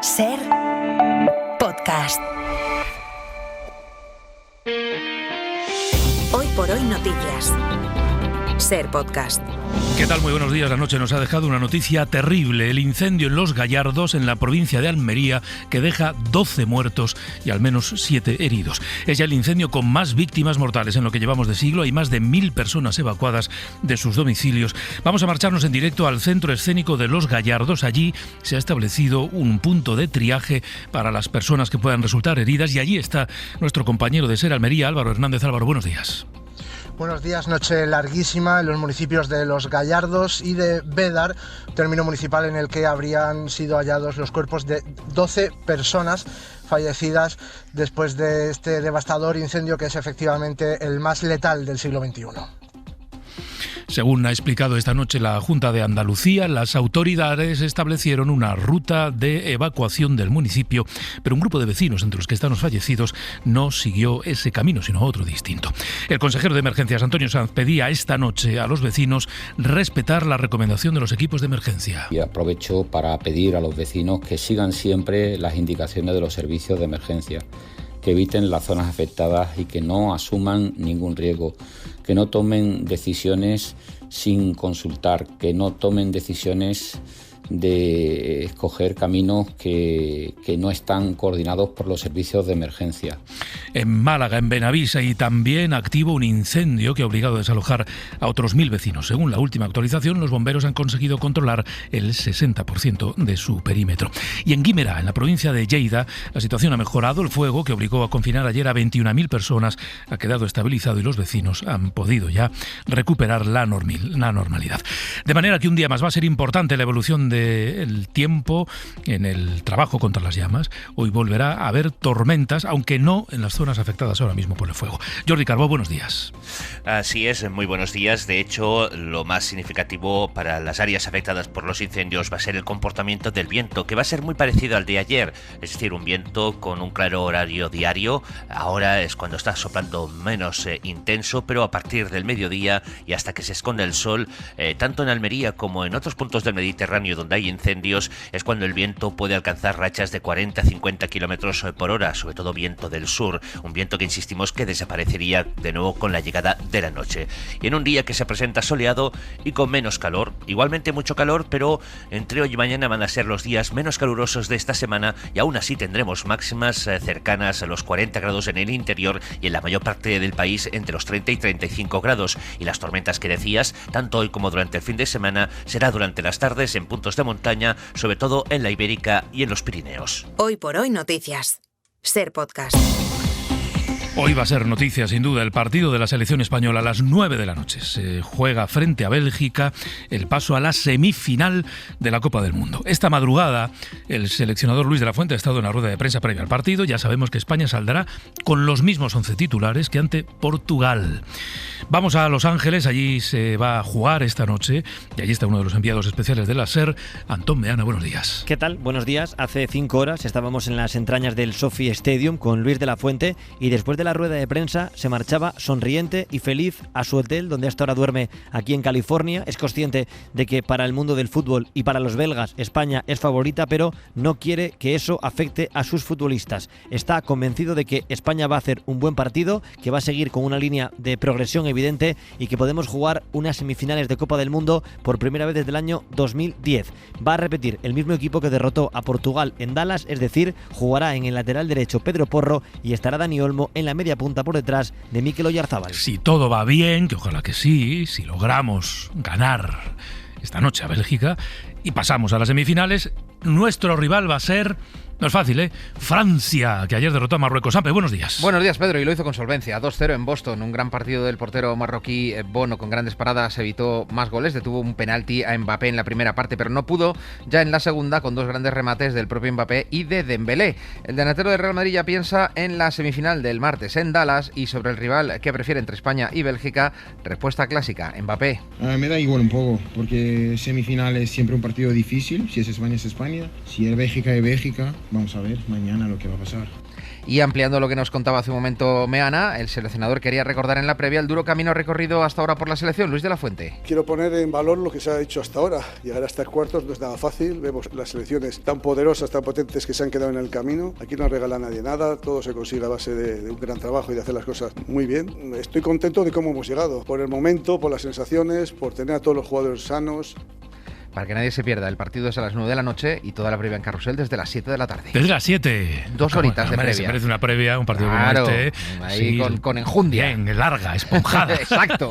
Ser podcast. Hoy por hoy noticias. Ser podcast. ¿Qué tal? Muy buenos días. La noche nos ha dejado una noticia terrible. El incendio en Los Gallardos, en la provincia de Almería, que deja 12 muertos y al menos 7 heridos. Es ya el incendio con más víctimas mortales en lo que llevamos de siglo. Hay más de 1.000 personas evacuadas de sus domicilios. Vamos a marcharnos en directo al centro escénico de Los Gallardos. Allí se ha establecido un punto de triaje para las personas que puedan resultar heridas y allí está nuestro compañero de Ser Almería, Álvaro Hernández. Álvaro, buenos días. Buenos días, noche larguísima en los municipios de Los Gallardos y de Bédar, término municipal en el que habrían sido hallados los cuerpos de 12 personas fallecidas después de este devastador incendio que es efectivamente el más letal del siglo XXI. Según ha explicado esta noche la Junta de Andalucía, las autoridades establecieron una ruta de evacuación del municipio, pero un grupo de vecinos, entre los que están los fallecidos, no siguió ese camino, sino otro distinto. El consejero de Emergencias, Antonio Sanz, pedía esta noche a los vecinos respetar la recomendación de los equipos de emergencia. Y aprovecho para pedir a los vecinos que sigan siempre las indicaciones de los servicios de emergencia, que eviten las zonas afectadas y que no asuman ningún riesgo, que no tomen decisiones sin consultar, que no tomen decisiones de escoger caminos que no están coordinados por los servicios de emergencia. En Málaga, en Benavisa, y también activo un incendio que ha obligado a desalojar a otros 1.000 vecinos. Según la última actualización, los bomberos han conseguido controlar el 60% de su perímetro. Y en Guimerá, en la provincia de Lleida, la situación ha mejorado. El fuego, que obligó a confinar ayer a 21.000 personas, ha quedado estabilizado y los vecinos han podido ya recuperar la normalidad. De manera que un día más va a ser importante la evolución del tiempo en el trabajo contra las llamas. Hoy volverá a haber tormentas, aunque no en las zonas afectadas ahora mismo por el fuego. Jordi Carbó, buenos días. Así es, muy buenos días. De hecho, lo más significativo para las áreas afectadas por los incendios va a ser el comportamiento del viento, que va a ser muy parecido al de ayer, es decir, un viento con un claro horario diario. Ahora es cuando está soplando menos intenso, pero a partir del mediodía y hasta que se esconde el sol, tanto en Almería como en otros puntos del Mediterráneo donde hay incendios, es cuando el viento puede alcanzar rachas de 40-50 kilómetros por hora, sobre todo viento del sur, un viento que insistimos que desaparecería de nuevo con la llegada de la noche. Y en un día que se presenta soleado y con menos calor, igualmente mucho calor, pero entre hoy y mañana van a ser los días menos calurosos de esta semana y aún así tendremos máximas cercanas a los 40 grados en el interior y en la mayor parte del país entre los 30 y 35 grados. Y las tormentas que decías, tanto hoy como durante el fin de semana, será durante las tardes en puntos de montaña, sobre todo en la Ibérica y en los Pirineos. Hoy por hoy noticias. Ser podcast. Hoy va a ser noticia, sin duda, el partido de la selección española a las 9 de la noche. Se juega frente a Bélgica el paso a la semifinal de la Copa del Mundo. Esta madrugada, el seleccionador Luis de la Fuente ha estado en la rueda de prensa previa al partido. Ya sabemos que España saldrá con los mismos 11 titulares que ante Portugal. Vamos a Los Ángeles, allí se va a jugar esta noche y allí está uno de los enviados especiales de la SER, Antón Meana. Buenos días. ¿Qué tal? Buenos días. Hace 5 horas estábamos en las entrañas del SoFi Stadium con Luis de la Fuente y después de la rueda de prensa se marchaba sonriente y feliz a su hotel donde hasta ahora duerme aquí en California. Es consciente de que para el mundo del fútbol y para los belgas España es favorita, pero no quiere que eso afecte a sus futbolistas. Está convencido de que España va a hacer un buen partido, que va a seguir con una línea de progresión evidente y que podemos jugar unas semifinales de Copa del Mundo por primera vez desde el año 2010. Va a repetir el mismo equipo que derrotó a Portugal en Dallas, es decir, jugará en el lateral derecho Pedro Porro y estará Dani Olmo en la media punta por detrás de Mikel Oyarzábal. Si todo va bien, que ojalá que sí, si logramos ganar esta noche a Bélgica y pasamos a las semifinales, nuestro rival va a ser... No es fácil, Francia, que ayer derrotó a Marruecos. Ampe, buenos días. Buenos días, Pedro, y lo hizo con solvencia. 2-0 en Boston, un gran partido del portero marroquí Bono, con grandes paradas, evitó más goles, detuvo un penalti a Mbappé en la primera parte, pero no pudo ya en la segunda, con dos grandes remates del propio Mbappé y de Dembélé. El delantero del Real Madrid ya piensa en la semifinal del martes en Dallas y sobre el rival que prefiere entre España y Bélgica. Respuesta clásica, Mbappé. Me da igual un poco, porque semifinal es siempre un partido difícil. Si es España, es España. Si es Bélgica, es Bélgica. Vamos a ver mañana lo que va a pasar. Y ampliando lo que nos contaba hace un momento Meana, el seleccionador quería recordar en la previa el duro camino recorrido hasta ahora por la selección. Luis de la Fuente. Quiero poner en valor lo que se ha hecho hasta ahora. Llegar hasta cuartos no es nada fácil. Vemos las selecciones tan poderosas, tan potentes que se han quedado en el camino. Aquí no regala a nadie nada, todo se consigue a base de un gran trabajo y de hacer las cosas muy bien. Estoy contento de cómo hemos llegado, por el momento, por las sensaciones, por tener a todos los jugadores sanos. Para que nadie se pierda, el partido es a las 9 de la noche y toda la previa en Carrusel desde las 7 de la tarde. Desde las 7. 2 horitas de previa. Se merece una previa, un partido claro, como este. Ahí sí, con enjundia. Bien, larga, esponjada. Exacto.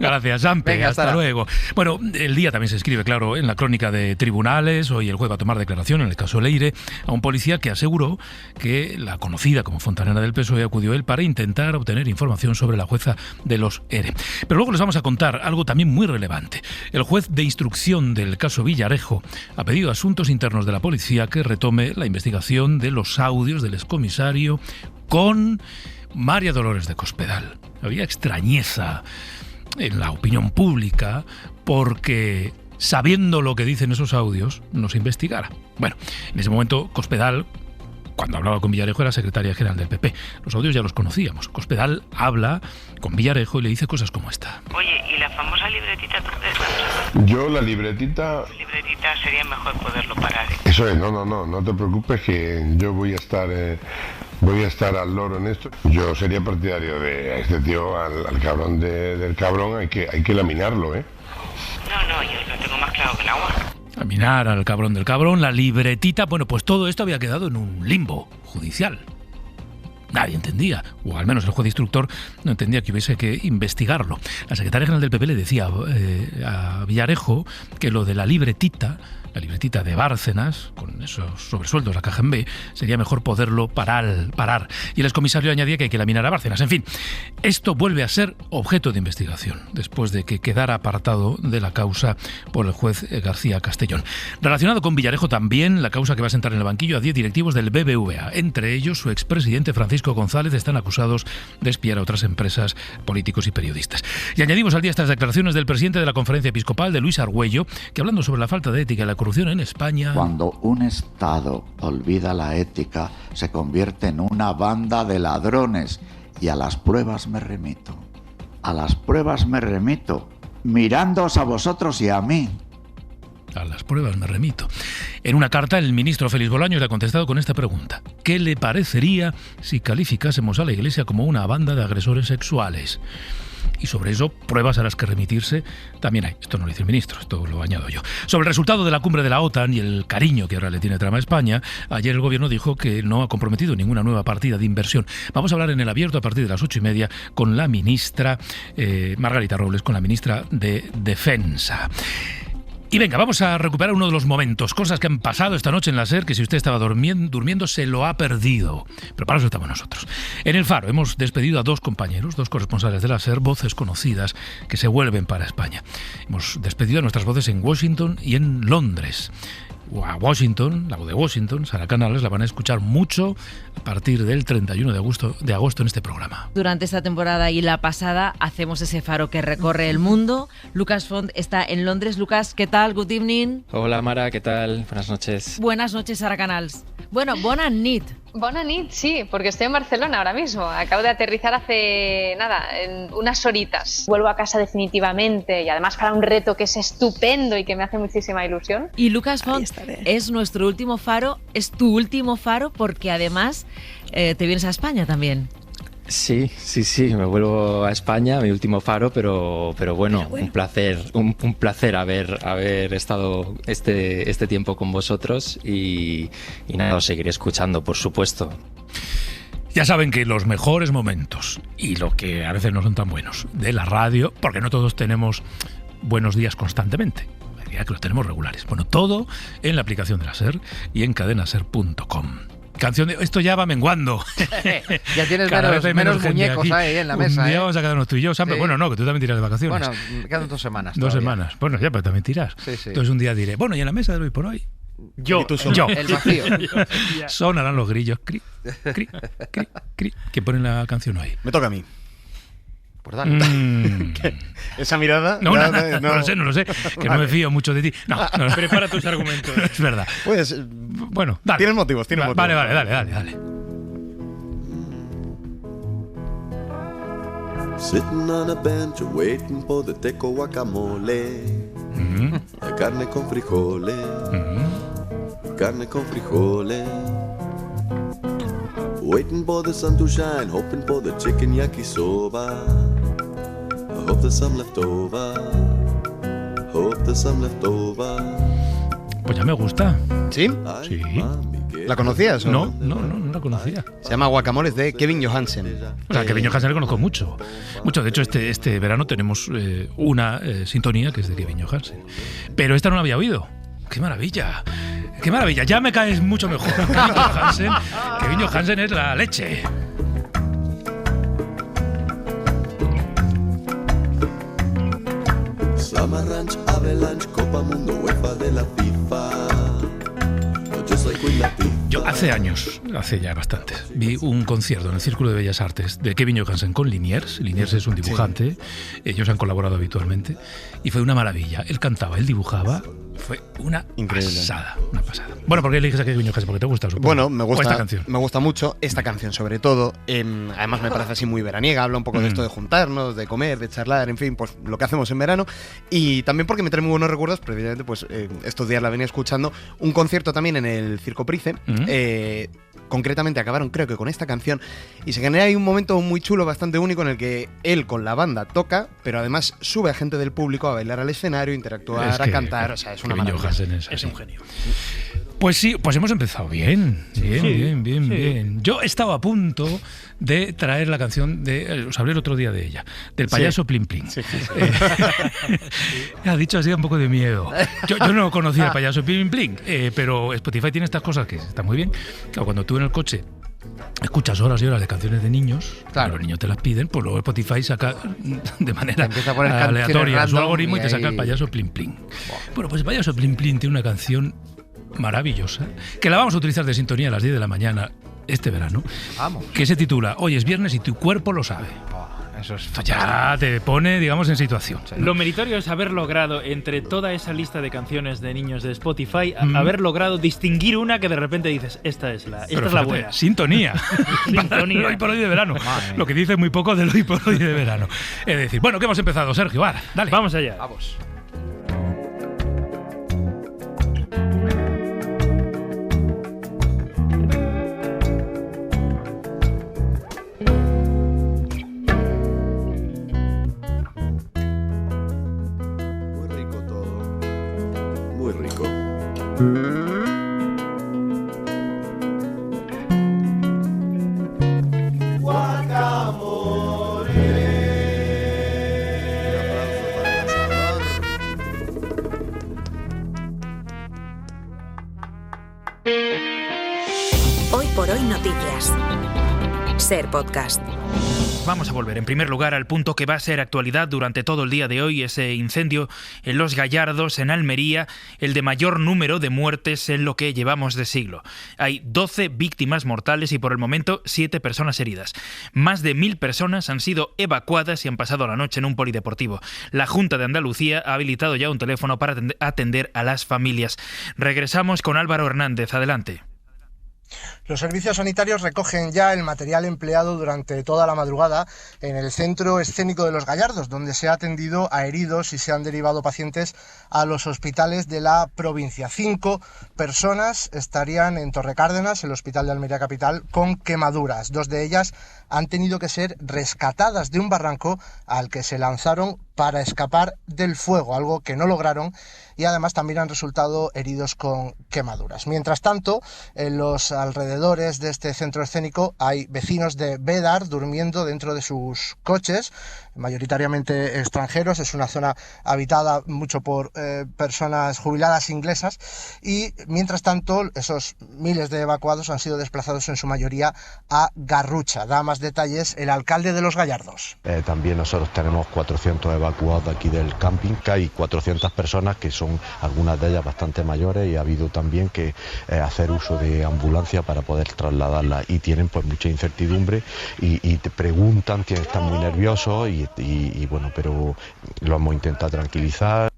Gracias, Sampe. Venga, hasta luego. Bueno, el día también se escribe, claro, en la crónica de tribunales. Hoy el juez va a tomar declaración en el caso Leire a un policía que aseguró que la conocida como Fontanera del PSOE acudió él para intentar obtener información sobre la jueza de los ERE. Pero luego les vamos a contar algo también muy relevante. El juez de instrucción del caso Villarejo ha pedido a Asuntos Internos de la Policía que retome la investigación de los audios del excomisario con María Dolores de Cospedal. Había extrañeza en la opinión pública porque, sabiendo lo que dicen esos audios, no se investigara. Bueno, en ese momento Cospedal, cuando hablaba con Villarejo, era secretaria general del PP. Los audios ya los conocíamos. Cospedal habla con Villarejo y le dice cosas como esta. Oye, ¿y la famosa libretita tú crees? Yo la libretita sería mejor poderlo parar. Eso es, no te preocupes que yo voy a estar al loro en esto. Yo sería partidario de este tío, al cabrón del cabrón, hay que laminarlo, ¿eh? No, yo lo tengo más claro que el agua. Laminar al cabrón del cabrón, la libretita, bueno, pues todo esto había quedado en un limbo judicial. Nadie entendía, o al menos el juez instructor no entendía que hubiese que investigarlo. La secretaria general del PP le decía a Villarejo que lo de la libretita de Bárcenas, con esos sobresueldos a caja en B, sería mejor poderlo parar. Y el excomisario añadía que hay que laminar a Bárcenas. En fin, esto vuelve a ser objeto de investigación, después de que quedara apartado de la causa por el juez García Castellón. Relacionado con Villarejo también, la causa que va a sentar en el banquillo a 10 directivos del BBVA. Entre ellos, su expresidente Francisco González están acusados de espiar a otras empresas, políticos y periodistas. Y añadimos al día estas declaraciones del presidente de la Conferencia Episcopal, de Luis Argüello, que hablando sobre la falta de ética y la corrupción en España. Cuando un Estado olvida la ética, se convierte en una banda de ladrones. Y a las pruebas me remito. Mirándoos a vosotros y a mí. A las pruebas me remito. En una carta, el ministro Félix Bolaños le ha contestado con esta pregunta. ¿Qué le parecería si calificásemos a la Iglesia como una banda de agresores sexuales? Y sobre eso, pruebas a las que remitirse también hay. Esto no lo dice el ministro, esto lo añado yo. Sobre el resultado de la cumbre de la OTAN y el cariño que ahora le tiene trama a España, ayer el gobierno dijo que no ha comprometido ninguna nueva partida de inversión. Vamos a hablar en el abierto a partir de las 8:30 con la ministra Margarita Robles, con la ministra de Defensa. Y venga, vamos a recuperar uno de los momentos, cosas que han pasado esta noche en la SER, que si usted estaba durmiendo se lo ha perdido. Pero para eso estamos nosotros. En El Faro hemos despedido a 2 compañeros, 2 corresponsales de la SER, voces conocidas que se vuelven para España. Hemos despedido a nuestras voces en Washington y en Londres. A Washington, la voz de Washington, Sara Canales, la van a escuchar mucho a partir del 31 de agosto en este programa. Durante esta temporada y la pasada hacemos ese faro que recorre el mundo. Lucas Font está en Londres. Lucas, ¿qué tal? Good evening. Hola Mara, ¿qué tal? Buenas noches. Buenas noches, Sara Canals. Bueno, bona nit. Bona nit, sí, porque estoy en Barcelona ahora mismo. Acabo de aterrizar hace en unas horitas. Vuelvo a casa definitivamente y además para un reto que es estupendo y que me hace muchísima ilusión. Y Lucas Font es nuestro último faro, es tu último faro porque además te vienes a España también. Sí, me vuelvo a España, mi último faro, pero bueno, un placer haber estado este tiempo con vosotros y nada, os seguiré escuchando, por supuesto. Ya saben que los mejores momentos, y lo que a veces no son tan buenos, de la radio, porque no todos tenemos buenos días constantemente, hay días que los tenemos regulares. Bueno, todo en la aplicación de la SER y en cadenaser.com. Canción de... Esto ya va menguando. Ya tienes menos muñecos ahí en la mesa. Un día vamos a quedarnos tú y yo, Sam, sí. Bueno, no, que tú también tiras de vacaciones. Bueno, me quedan 2 semanas. 2 semanas. Bueno, ya, pero también tiras. Sí. Entonces un día diré, bueno, y en la mesa de hoy por hoy. Yo. El vacío. Sonarán los grillos. Cri, cri, cri, cri, que ponen la canción hoy. Me toca a mí. Por dale. ¿Esa mirada? No lo sé. Que no me fío mucho de ti. No. Prepara tus argumentos. Es verdad. Pues, bueno, dale. Tienes motivos. Vale, dale. Sitting on a bench waiting for the teco guacamole. Carne con frijoles. Carne con frijoles. Waiting for the sun to shine, hoping for the chicken yakisoba. I hope there's some left over. Hope there's some left over. Pues ya me gusta. ¿Sí? Sí. ¿La conocías o no? No la conocía. Se llama Guacamoles de Kevin Johansen. O sea, Kevin Johansen le conozco mucho. De hecho, este verano tenemos una sintonía que es de Kevin Johansen. Pero esta no la había oído. ¡Qué maravilla! ¡Qué maravilla! Ya me caes mucho mejor. Kevin Johansen es la leche. Summer Ranch, Avalanche, Copa Mundo, UEFA de la FIFA. Yo hace ya bastantes, vi un concierto en el Círculo de Bellas Artes de Kevin Johansen con Liniers. Liniers es un dibujante, ellos han colaborado habitualmente y fue una maravilla. Él cantaba, él dibujaba, fue una pasada. Bueno, ¿por qué eliges a Kevin Johansen? Porque te gusta, supongo. Bueno, me gusta esta canción. Me gusta mucho esta canción, sobre todo. Además me parece así muy veraniega, habla un poco de esto de juntarnos, de comer, de charlar, en fin, pues lo que hacemos en verano. Y también porque me trae muy buenos recuerdos, pero evidentemente pues estos días la venía escuchando. Un concierto también en el Circo Price. Concretamente acabaron creo que con esta canción y se genera ahí un momento muy chulo, bastante único, en el que él con la banda toca, pero además sube a gente del público a bailar al escenario, interactuar, a cantar. O sea, es una maravilla. Es un genio. Pues sí, pues hemos empezado bien. Bien. Yo estaba a punto de traer la canción os hablé el otro día de ella, del payaso Plin Plin. Ha dicho así un poco de miedo. Yo no conocía el payaso Plin Plin, pero Spotify tiene estas cosas que están muy bien. Claro, cuando tú en el coche escuchas horas y horas de canciones de niños, claro, los niños te las piden, pues luego Spotify saca de manera aleatoria su algoritmo y te saca el payaso Plin Plin. Bueno, pues el payaso Plin Plin tiene una canción maravillosa que la vamos a utilizar de sintonía a las 10 de la mañana este verano. Vamos. Que se titula Hoy es viernes y tu cuerpo lo sabe. Eso es ya te pone, digamos, en situación. Lo meritorio es haber logrado, entre toda esa lista de canciones de niños de Spotify, haber logrado distinguir una que de repente dices, esta es la buena. Sintonía. El hoy por hoy de verano. Lo que dice muy poco del hoy por hoy de verano. Es decir, bueno, que hemos empezado, Sergio. Dale. Vamos allá. Vamos. Hoy por hoy noticias. Ser podcast. Vamos a volver en primer lugar al punto que va a ser actualidad durante todo el día de hoy, ese incendio en Los Gallardos, en Almería, el de mayor número de muertes en lo que llevamos de siglo. Hay 12 víctimas mortales y por el momento 7 personas heridas. Más de 1.000 personas han sido evacuadas y han pasado la noche en un polideportivo. La Junta de Andalucía ha habilitado ya un teléfono para atender a las familias. Regresamos con Álvaro Hernández. Adelante. Los servicios sanitarios recogen ya el material empleado durante toda la madrugada en el Centro Escénico de Los Gallardos, donde se ha atendido a heridos y se han derivado pacientes a los hospitales de la provincia. 5 personas estarían en Torrecárdenas, el Hospital de Almería Capital, con quemaduras. 2 de ellas han tenido que ser rescatadas de un barranco al que se lanzaron para escapar del fuego, algo que no lograron, y además también han resultado heridos con quemaduras. Mientras tanto, en los alrededores de este centro escénico hay vecinos de Bédar durmiendo dentro de sus coches, mayoritariamente extranjeros. Es una zona habitada mucho por personas jubiladas inglesas, y mientras tanto esos miles de evacuados han sido desplazados en su mayoría a Garrucha. Da más detalles el alcalde de Los Gallardos. También nosotros tenemos 400 evacuados de aquí del camping, que hay 400 personas que son algunas de ellas bastante mayores, y ha habido también que hacer uso de ambulancia para poder trasladarlas, y tienen pues mucha incertidumbre y te preguntan, están muy nerviosos y bueno, pero lo hemos intentado tranquilizar.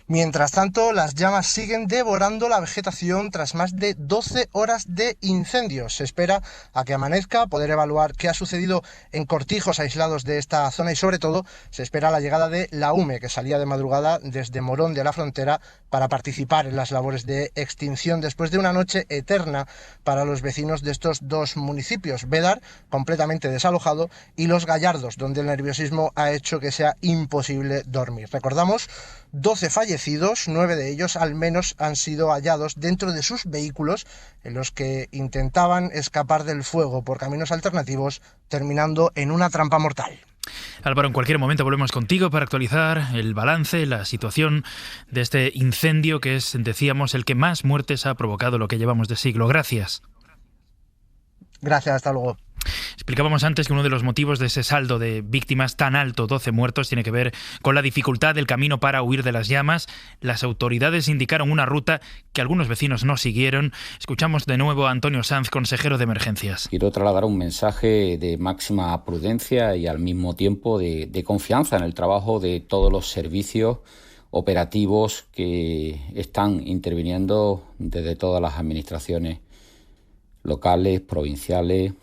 Mientras tanto, las llamas siguen devorando la vegetación tras más de 12 horas de incendios. Se espera a que amanezca, poder evaluar qué ha sucedido en cortijos aislados de esta zona y sobre todo se espera la llegada de la UME, que salía de madrugada desde Morón de la Frontera para participar en las labores de extinción después de una noche eterna para los vecinos de estos dos municipios, Bédar, completamente desalojado, y Los Gallardos, donde el nerviosismo ha hecho que sea imposible dormir. Recordamos, 12 fallecidos, 9 de ellos al menos han sido hallados dentro de sus vehículos en los que intentaban escapar del fuego por caminos alternativos, terminando en una trampa mortal. Álvaro, en cualquier momento volvemos contigo para actualizar el balance, la situación de este incendio que es, decíamos, el que más muertes ha provocado lo que llevamos de siglo. Gracias. Gracias, hasta luego. Explicábamos antes que uno de los motivos de ese saldo de víctimas tan alto, 12 muertos, tiene que ver con la dificultad del camino para huir de las llamas. Las autoridades indicaron una ruta que algunos vecinos no siguieron. Escuchamos de nuevo a Antonio Sanz, consejero de emergencias. Quiero trasladar un mensaje de máxima prudencia y al mismo tiempo de confianza en el trabajo de todos los servicios operativos que están interviniendo desde todas las administraciones locales, provinciales,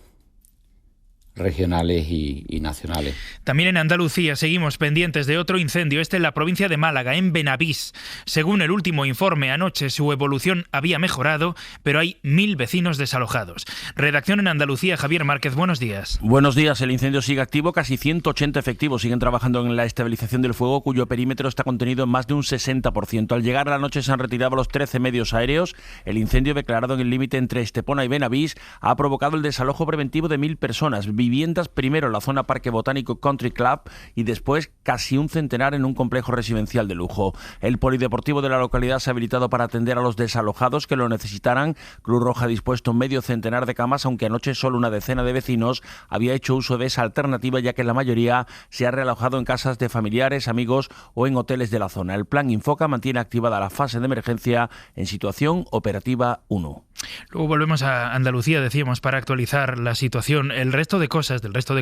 regionales y nacionales. También en Andalucía seguimos pendientes de otro incendio, este en la provincia de Málaga, en Benavís. Según el último informe anoche, su evolución había mejorado, pero hay 1.000 vecinos desalojados. Redacción en Andalucía, Javier Márquez, buenos días. Buenos días, el incendio sigue activo, casi 180 efectivos siguen trabajando en la estabilización del fuego, cuyo perímetro está contenido en más de un 60%. Al llegar a la noche se han retirado los 13 medios aéreos. El incendio, declarado en el límite entre Estepona y Benavís, ha provocado el desalojo preventivo de 1.000 personas. Viviendas primero en la zona Parque Botánico Country Club y después casi un centenar en un complejo residencial de lujo. El polideportivo de la localidad se ha habilitado para atender a los desalojados que lo necesitaran. Cruz Roja ha dispuesto medio centenar de camas, aunque anoche solo una decena de vecinos había hecho uso de esa alternativa, ya que la mayoría se ha realojado en casas de familiares, amigos o en hoteles de la zona. El plan Infoca mantiene activada la fase de emergencia en situación operativa 1. Luego volvemos a Andalucía, decíamos, para actualizar la situación. Del resto de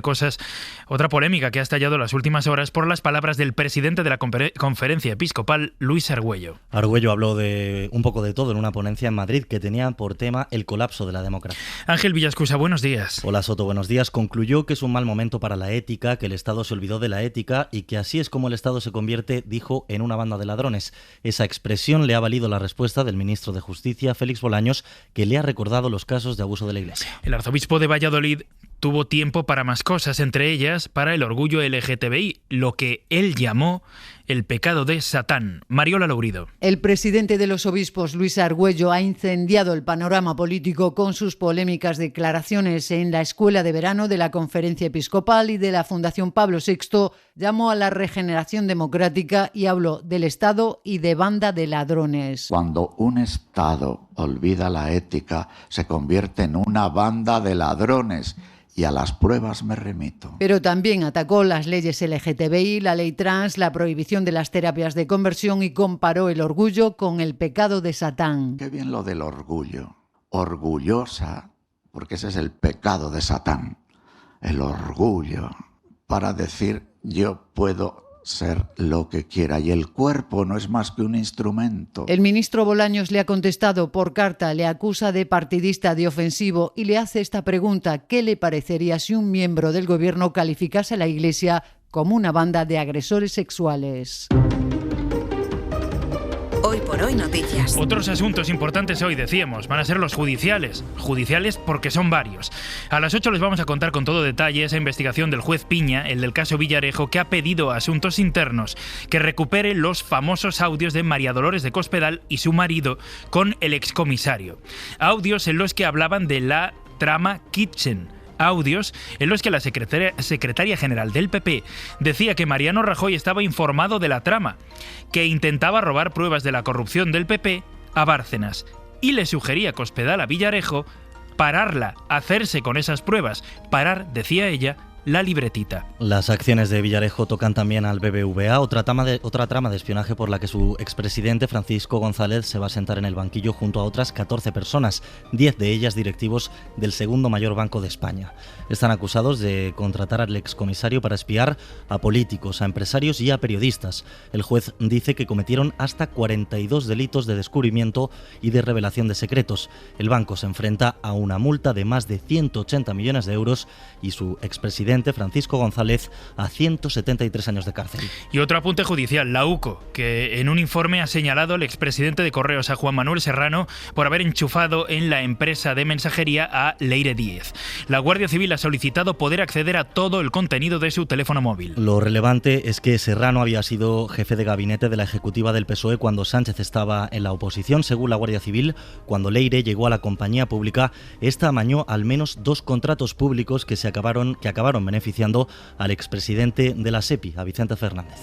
cosas, otra polémica que ha estallado las últimas horas por las palabras del presidente de la Conferencia Episcopal, Luis Argüello. Argüello habló de un poco de todo en una ponencia en Madrid que tenía por tema el colapso de la democracia. Ángel Villascusa, buenos días. Hola Soto, buenos días. Concluyó que es un mal momento para la ética, que el Estado se olvidó de la ética y que así es como el Estado se convierte, dijo, en una banda de ladrones. Esa expresión le ha valido la respuesta del ministro de Justicia, Félix Bolaños, que le ha recordado los casos de abuso de la Iglesia. El arzobispo de Valladolid tuvo tiempo para más cosas, entre ellas para el orgullo LGTBI, lo que él llamó el pecado de Satán. Mariola Lourido. El presidente de los obispos, Luis Argüello, ha incendiado el panorama político con sus polémicas declaraciones en la escuela de verano de la Conferencia Episcopal y de la Fundación Pablo VI. Llamó a la regeneración democrática y habló del Estado y de banda de ladrones. Cuando un Estado olvida la ética, se convierte en una banda de ladrones. Y a las pruebas me remito. Pero también atacó las leyes LGTBI, la ley trans, la prohibición de las terapias de conversión y comparó el orgullo con el pecado de Satán. Qué bien lo del orgullo. Orgullosa, porque ese es el pecado de Satán. El orgullo, para decir yo puedo ser lo que quiera y el cuerpo no es más que un instrumento. El ministro Bolaños le ha contestado por carta, le acusa de partidista, de ofensivo y le hace esta pregunta: ¿qué le parecería si un miembro del gobierno calificase a la Iglesia como una banda de agresores sexuales? Hoy por hoy noticias. Otros asuntos importantes hoy, decíamos, van a ser los judiciales. Judiciales porque son varios. A las 8 les vamos a contar con todo detalle esa investigación del juez Piña, el del caso Villarejo, que ha pedido a Asuntos Internos que recupere los famosos audios de María Dolores de Cospedal y su marido con el excomisario. Audios en los que hablaban de la trama Kitchen. Audios en los que la secretaria general del PP decía que Mariano Rajoy estaba informado de la trama, que intentaba robar pruebas de la corrupción del PP a Bárcenas y le sugería a Cospedal a Villarejo pararla, hacerse con esas pruebas, parar, decía ella, la libretita. Las acciones de Villarejo tocan también al BBVA, otra trama de espionaje por la que su expresidente Francisco González se va a sentar en el banquillo junto a otras 14 personas, 10 de ellas directivos del segundo mayor banco de España. Están acusados de contratar al excomisario para espiar a políticos, a empresarios y a periodistas. El juez dice que cometieron hasta 42 delitos de descubrimiento y de revelación de secretos. El banco se enfrenta a una multa de más de 180 millones de euros y su expresidente Francisco González a 173 años de cárcel. Y otro apunte judicial, la UCO, que en un informe ha señalado al expresidente de Correos, a Juan Manuel Serrano, por haber enchufado en la empresa de mensajería a Leire Díez. La Guardia Civil ha solicitado poder acceder a todo el contenido de su teléfono móvil. Lo relevante es que Serrano había sido jefe de gabinete de la ejecutiva del PSOE cuando Sánchez estaba en la oposición. Según la Guardia Civil, cuando Leire llegó a la compañía pública, esta amañó al menos 2 contratos públicos que acabaron beneficiando al expresidente de la SEPI, a Vicente Fernández.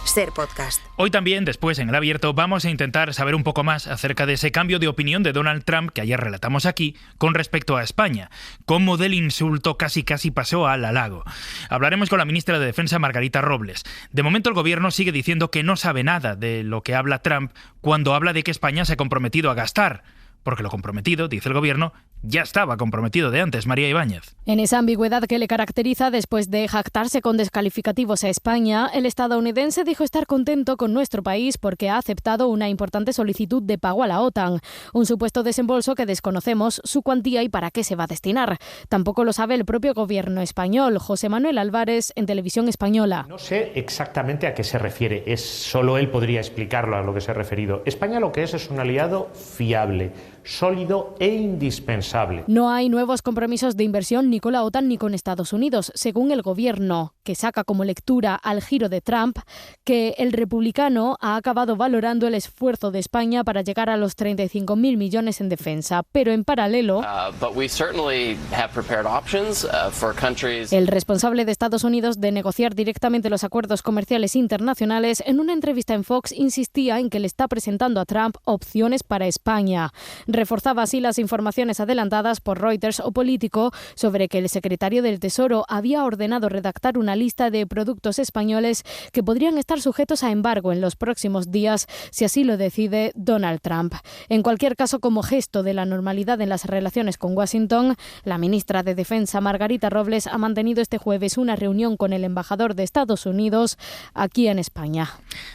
Ser Podcast. Hoy también, después en El Abierto, vamos a intentar saber un poco más acerca de ese cambio de opinión de Donald Trump que ayer relatamos aquí con respecto a España. Cómo del insulto casi pasó al halago. Hablaremos con la ministra de Defensa, Margarita Robles. De momento el gobierno sigue diciendo que no sabe nada de lo que habla Trump cuando habla de que España se ha comprometido a gastar. Porque lo comprometido, dice el gobierno, ya estaba comprometido de antes. María Ibáñez. En esa ambigüedad que le caracteriza después de jactarse con descalificativos a España, el estadounidense dijo estar contento con nuestro país porque ha aceptado una importante solicitud de pago a la OTAN, un supuesto desembolso que desconocemos su cuantía y para qué se va a destinar. Tampoco lo sabe el propio gobierno español. José Manuel Álvarez, en Televisión Española. No sé exactamente a qué se refiere, solo él podría explicarlo a lo que se ha referido. España lo que es un aliado fiable, sólido e indispensable. No hay nuevos compromisos de inversión ni con la OTAN ni con Estados Unidos, según el gobierno, que saca como lectura al giro de Trump que el republicano ha acabado valorando el esfuerzo de España para llegar a los 35.000 millones en defensa, pero en paralelo el responsable de Estados Unidos de negociar directamente los acuerdos comerciales internacionales en una entrevista en Fox insistía en que le está presentando a Trump opciones para España. Reforzaba así las informaciones adelantadas por Reuters o Político sobre que el secretario del Tesoro había ordenado redactar una lista de productos españoles que podrían estar sujetos a embargo en los próximos días si así lo decide Donald Trump. En cualquier caso, como gesto de la normalidad en las relaciones con Washington, la ministra de Defensa, Margarita Robles, ha mantenido este jueves una reunión con el embajador de Estados Unidos aquí en España.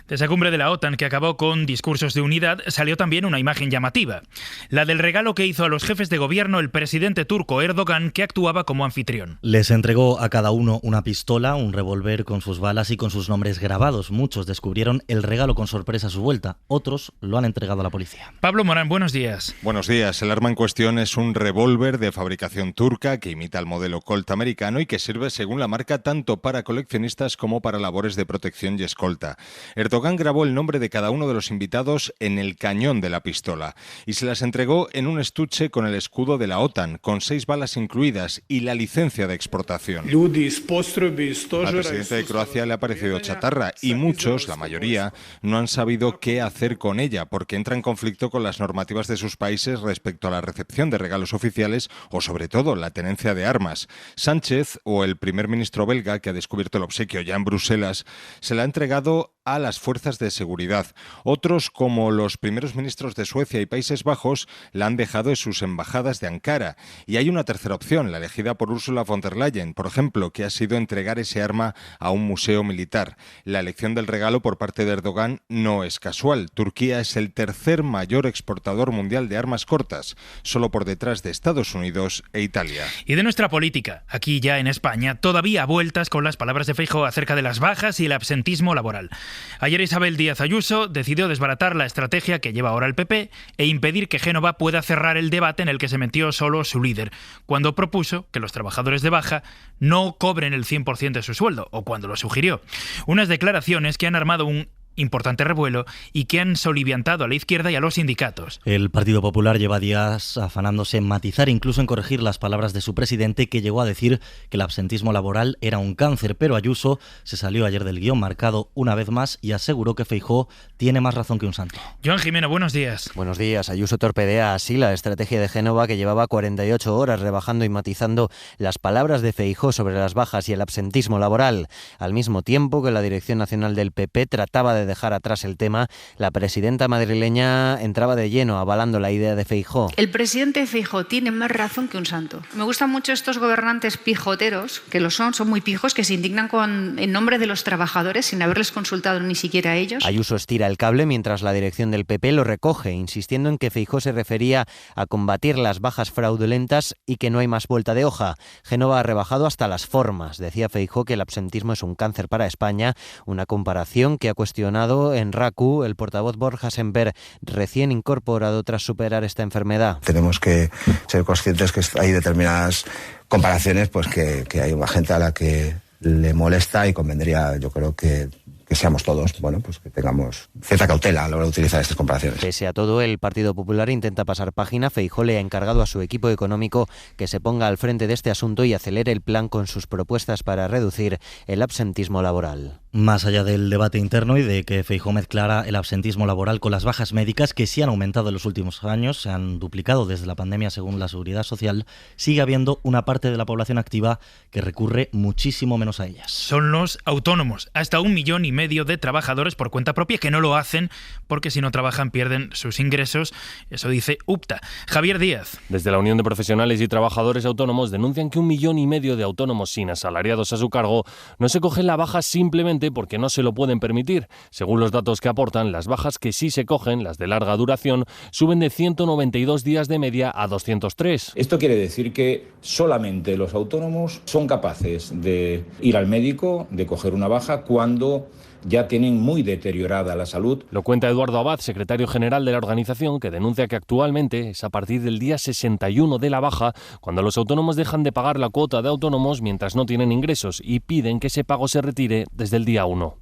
De esa cumbre de la OTAN que acabó con discursos de unidad, salió también una imagen llamativa. La del regalo que hizo a los jefes de gobierno el presidente turco Erdogan, que actuaba como anfitrión. Les entregó a cada uno una pistola, un revólver con sus balas y con sus nombres grabados. Muchos descubrieron el regalo con sorpresa a su vuelta, otros lo han entregado a la policía. Pablo Morán, buenos días. Buenos días. El arma en cuestión es un revólver de fabricación turca que imita el modelo Colt americano y que sirve, según la marca, tanto para coleccionistas como para labores de protección y escolta. Erdogan grabó el nombre de cada uno de los invitados en el cañón de la pistola y se las entregó en un estuche con el escudo de la OTAN, con 6 balas incluidas y la licencia de exportación. Al presidente de Croacia le ha parecido chatarra y muchos, la mayoría, no han sabido qué hacer con ella porque entra en conflicto con las normativas de sus países respecto a la recepción de regalos oficiales o, sobre todo, la tenencia de armas. Sánchez, o el primer ministro belga, que ha descubierto el obsequio ya en Bruselas, se la ha entregado a las fuerzas de seguridad. Otros, como los primeros ministros de Suecia y Países Bajos, la han dejado en sus embajadas de Ankara. Y hay una tercera opción, la elegida por Ursula von der Leyen, por ejemplo, que ha sido entregar ese arma a un museo militar. La elección del regalo por parte de Erdogan no es casual. Turquía es el tercer mayor exportador mundial de armas cortas, solo por detrás de Estados Unidos e Italia. Y de nuestra política, aquí ya en España, todavía a vueltas con las palabras de Feijóo acerca de las bajas y el absentismo laboral. Ayer Isabel Díaz Ayuso decidió desbaratar la estrategia que lleva ahora el PP e impedir que Génova pueda cerrar el debate en el que se metió solo su líder, cuando propuso que los trabajadores de baja no cobren el 100% de su sueldo, o cuando lo sugirió. Unas declaraciones que han armado un importante revuelo y que han soliviantado a la izquierda y a los sindicatos. El Partido Popular lleva días afanándose en matizar, incluso en corregir las palabras de su presidente, que llegó a decir que el absentismo laboral era un cáncer, pero Ayuso se salió ayer del guión marcado una vez más y aseguró que Feijóo tiene más razón que un santo. Joan Jimeno, buenos días. Buenos días. Ayuso torpedea así la estrategia de Génova, que llevaba 48 horas rebajando y matizando las palabras de Feijóo sobre las bajas y el absentismo laboral. Al mismo tiempo que la Dirección Nacional del PP trataba de dejar atrás el tema, la presidenta madrileña entraba de lleno avalando la idea de Feijóo. El presidente Feijóo tiene más razón que un santo. Me gustan mucho estos gobernantes pijoteros, que lo son muy pijos, que se indignan en nombre de los trabajadores sin haberles consultado ni siquiera a ellos. Ayuso estira el cable mientras la dirección del PP lo recoge, insistiendo en que Feijóo se refería a combatir las bajas fraudulentas y que no hay más vuelta de hoja. Génova ha rebajado hasta las formas. Decía Feijóo que el absentismo es un cáncer para España, una comparación que ha cuestionado en RACU el portavoz Borja Semper, recién incorporado tras superar esta enfermedad. Tenemos que ser conscientes que hay determinadas comparaciones pues que hay una gente a la que le molesta y convendría, yo creo que seamos todos, bueno, pues que tengamos cierta cautela a la hora de utilizar estas comparaciones. Pese a todo, el Partido Popular intenta pasar página. Feijóo le ha encargado a su equipo económico que se ponga al frente de este asunto y acelere el plan con sus propuestas para reducir el absentismo laboral. Más allá del debate interno y de que Feijóo mezclara el absentismo laboral con las bajas médicas, que sí han aumentado en los últimos años, se han duplicado desde la pandemia según la Seguridad Social, sigue habiendo una parte de la población activa que recurre muchísimo menos a ellas. Son los autónomos, hasta 1,5 millones de trabajadores por cuenta propia que no lo hacen porque si no trabajan pierden sus ingresos, eso dice UPTA. Javier Díaz. Desde la Unión de Profesionales y Trabajadores Autónomos denuncian que 1,5 millones de autónomos sin asalariados a su cargo no se cogen la baja simplemente porque no se lo pueden permitir. Según los datos que aportan, las bajas que sí se cogen, las de larga duración, suben de 192 días de media a 203. Esto quiere decir que solamente los autónomos son capaces de ir al médico, de coger una baja cuando ya tienen muy deteriorada la salud. Lo cuenta Eduardo Abad, secretario general de la organización, que denuncia que actualmente es a partir del día 61 de la baja cuando los autónomos dejan de pagar la cuota de autónomos mientras no tienen ingresos y piden que ese pago se retire desde el día 1.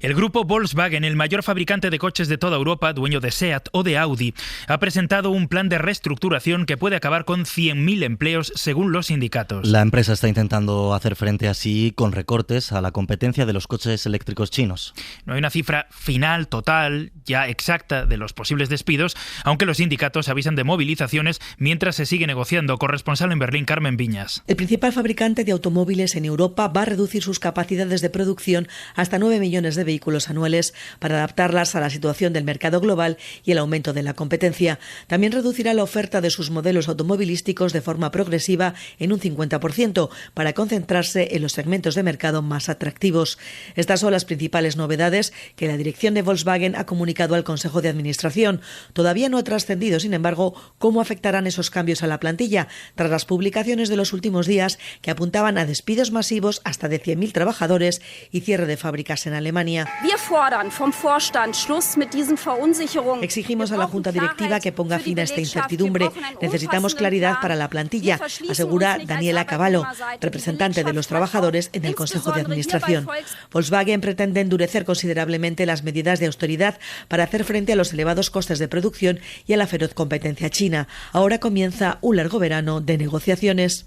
El grupo Volkswagen, el mayor fabricante de coches de toda Europa, dueño de SEAT o de Audi, ha presentado un plan de reestructuración que puede acabar con 100.000 empleos según los sindicatos. La empresa está intentando hacer frente así con recortes a la competencia de los coches eléctricos chinos. No hay una cifra final, total, ya exacta de los posibles despidos, aunque los sindicatos avisan de movilizaciones mientras se sigue negociando. Corresponsal en Berlín, Carmen Viñas. El principal fabricante de automóviles en Europa va a reducir sus capacidades de producción hasta 9 millones de vehículos anuales para adaptarlas a la situación del mercado global y el aumento de la competencia. También reducirá la oferta de sus modelos automovilísticos de forma progresiva en un 50% para concentrarse en los segmentos de mercado más atractivos. Estas son las principales novedades que la dirección de Volkswagen ha comunicado al Consejo de Administración. Todavía no ha trascendido, sin embargo, cómo afectarán esos cambios a la plantilla, tras las publicaciones de los últimos días que apuntaban a despidos masivos hasta de 100.000 trabajadores y cierre de fábricas en Alemania. Exigimos a la Junta Directiva que ponga fin a esta incertidumbre. Necesitamos claridad para la plantilla, asegura Daniela Cavallo, representante de los trabajadores en el Consejo de Administración. Volkswagen pretende endurecer considerablemente las medidas de austeridad para hacer frente a los elevados costes de producción y a la feroz competencia china. Ahora comienza un largo verano de negociaciones.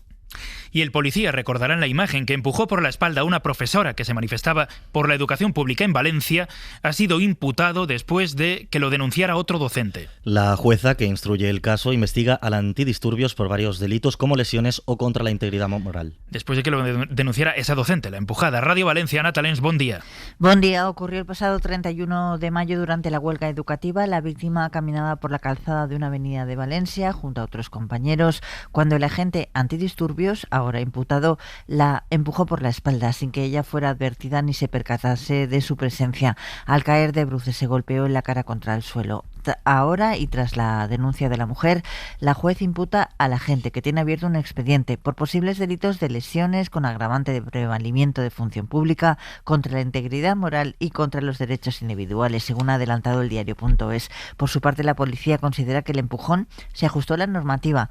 Y el policía recordará en la imagen que empujó por la espalda a una profesora que se manifestaba por la educación pública en Valencia. Ha sido imputado después de que lo denunciara otro docente. La jueza que instruye el caso investiga al antidisturbios por varios delitos como lesiones o contra la integridad moral. Después de que lo denunciara esa docente, la empujada. Radio Valencia, Ana Talens, buen día. Buen día. Ocurrió el pasado 31 de mayo durante la huelga educativa. La víctima caminaba por la calzada de una avenida de Valencia junto a otros compañeros cuando el agente antidisturbios, ahora imputado, la empujó por la espalda sin que ella fuera advertida ni se percatase de su presencia. Al caer de bruces se golpeó en la cara contra el suelo. Ahora, y tras la denuncia de la mujer, la juez imputa al agente, que tiene abierto un expediente por posibles delitos de lesiones con agravante de prevalimiento de función pública, contra la integridad moral y contra los derechos individuales, según ha adelantado el diario.es. Por su parte, la policía considera que el empujón se ajustó a la normativa,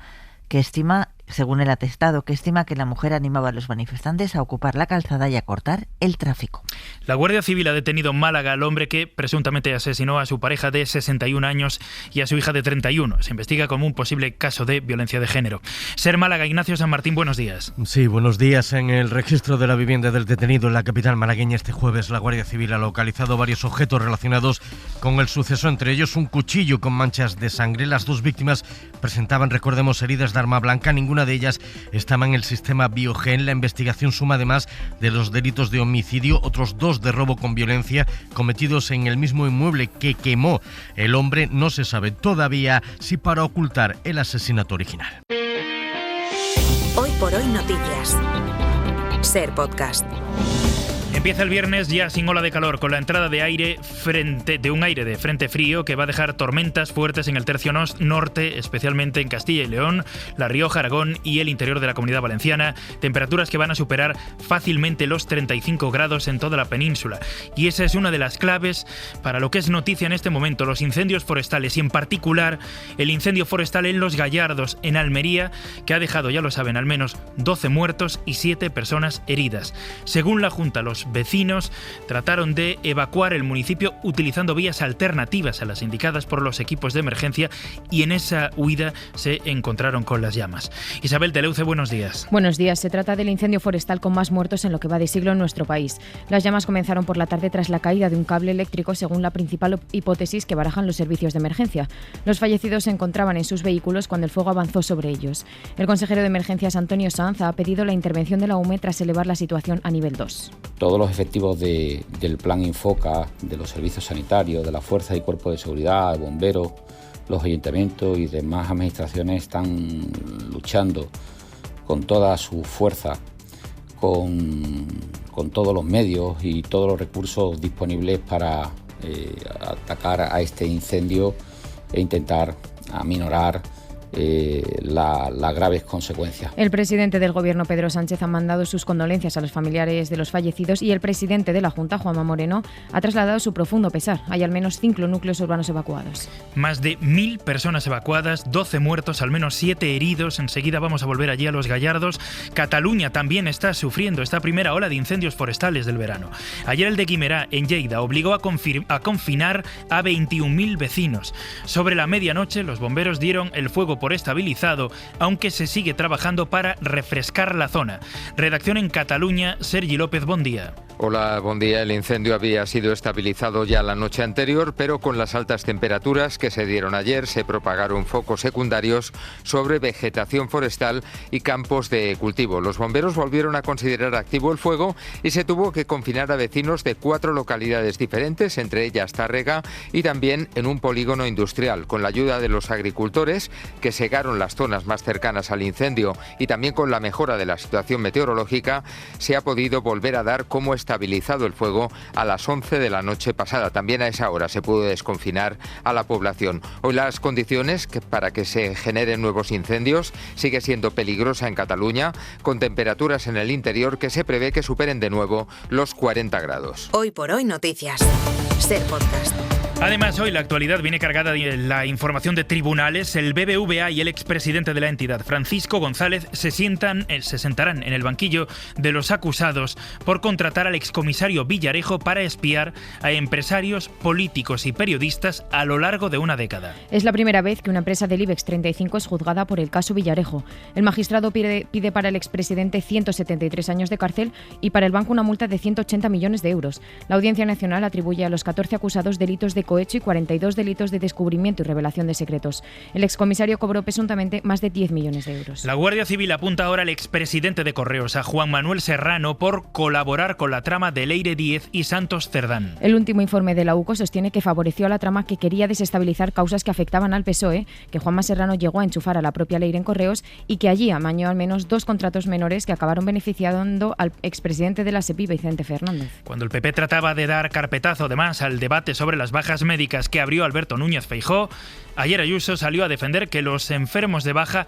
que estima según el atestado, que estima que la mujer animaba a los manifestantes a ocupar la calzada y a cortar el tráfico. La Guardia Civil ha detenido en Málaga al hombre que presuntamente asesinó a su pareja de 61 años y a su hija de 31. Se investiga como un posible caso de violencia de género. Ser Málaga, Ignacio San Martín, buenos días. Sí, buenos días. En el registro de la vivienda del detenido en la capital malagueña este jueves, la Guardia Civil ha localizado varios objetos relacionados con el suceso, entre ellos un cuchillo con manchas de sangre. Las dos víctimas presentaban, recordemos, heridas de arma blanca. Ninguna de ellas estaba en el sistema Biogen. La investigación suma, además de los delitos de homicidio, otros 2 de robo con violencia cometidos en el mismo inmueble que quemó el hombre. No se sabe todavía si para ocultar el asesinato original. Hoy por hoy noticias. Ser Podcast. Empieza el viernes ya sin ola de calor, con la entrada de aire de un aire de frente frío que va a dejar tormentas fuertes en el tercio norte, especialmente en Castilla y León, La Rioja, Aragón y el interior de la Comunidad Valenciana. Temperaturas que van a superar fácilmente los 35 grados en toda la península. Y esa es una de las claves para lo que es noticia en este momento, los incendios forestales y en particular el incendio forestal en Los Gallardos, en Almería, que ha dejado, ya lo saben, al menos 12 muertos y 7 personas heridas. Según la Junta, los vecinos trataron de evacuar el municipio utilizando vías alternativas a las indicadas por los equipos de emergencia y en esa huida se encontraron con las llamas. Isabel Deleuze, buenos días. Buenos días. Se trata del incendio forestal con más muertos en lo que va de siglo en nuestro país. Las llamas comenzaron por la tarde tras la caída de un cable eléctrico, según la principal hipótesis que barajan los servicios de emergencia. Los fallecidos se encontraban en sus vehículos cuando el fuego avanzó sobre ellos. El consejero de Emergencias, Antonio Sanz, ha pedido la intervención de la UME tras elevar la situación a nivel 2. Todos los efectivos del Plan Infoca, de los servicios sanitarios, de la Fuerza y Cuerpo de Seguridad, bomberos, los ayuntamientos y demás administraciones están luchando con toda su fuerza, con todos los medios y todos los recursos disponibles para atacar a este incendio e intentar aminorar las graves consecuencias. El presidente del Gobierno, Pedro Sánchez, ha mandado sus condolencias a los familiares de los fallecidos y el presidente de la Junta, Juanma Moreno, ha trasladado su profundo pesar. Hay al menos 5 núcleos urbanos evacuados. Más de 1.000 personas evacuadas, 12 muertos, al menos 7 heridos. Enseguida vamos a volver allí a Los Gallardos. Cataluña también está sufriendo esta primera ola de incendios forestales del verano. Ayer el de Guimerá, en Lleida, obligó a confinar a 21.000 vecinos. Sobre la medianoche, los bomberos dieron el fuego por estabilizado, aunque se sigue trabajando para refrescar la zona. Redacción en Cataluña, Sergi López, buen día. Hola, buen día. El incendio había sido estabilizado ya la noche anterior, pero con las altas temperaturas que se dieron ayer se propagaron focos secundarios sobre vegetación forestal y campos de cultivo. Los bomberos volvieron a considerar activo el fuego y se tuvo que confinar a vecinos de 4 localidades diferentes, entre ellas Tárrega y también en un polígono industrial. Con la ayuda de los agricultores que segaron las zonas más cercanas al incendio y también con la mejora de la situación meteorológica, se ha podido volver a dar como estabilizado el fuego a las 11 de la noche pasada. También a esa hora se pudo desconfinar a la población. Hoy las condiciones para que se generen nuevos incendios sigue siendo peligrosa en Cataluña, con temperaturas en el interior que se prevé que superen de nuevo los 40 grados. Hoy por hoy noticias. Ser Podcast. Además, hoy la actualidad viene cargada de la información de tribunales. El BBVA y el expresidente de la entidad, Francisco González, se sentarán en el banquillo de los acusados por contratar al excomisario Villarejo para espiar a empresarios, políticos y periodistas a lo largo de una década. Es la primera vez que una empresa del IBEX 35 es juzgada por el caso Villarejo. El magistrado pide para el expresidente 173 años de cárcel y para el banco una multa de 180 millones de euros. La Audiencia Nacional atribuye a los 14 acusados delitos de cohecho y 42 delitos de descubrimiento y revelación de secretos. El excomisario cobró presuntamente más de 10 millones de euros. La Guardia Civil apunta ahora al expresidente de Correos, a Juan Manuel Serrano, por colaborar con la trama de Leire Díez y Santos Cerdán. El último informe de la UCO sostiene que favoreció a la trama que quería desestabilizar causas que afectaban al PSOE, que Juanma Serrano llegó a enchufar a la propia Leire en Correos y que allí amañó al menos 2 contratos menores que acabaron beneficiando al expresidente de la SEPI, Vicente Fernández. Cuando el PP trataba de dar carpetazo además al debate sobre las bajas médicas que abrió Alberto Núñez Feijóo, ayer Ayuso salió a defender que los enfermos de baja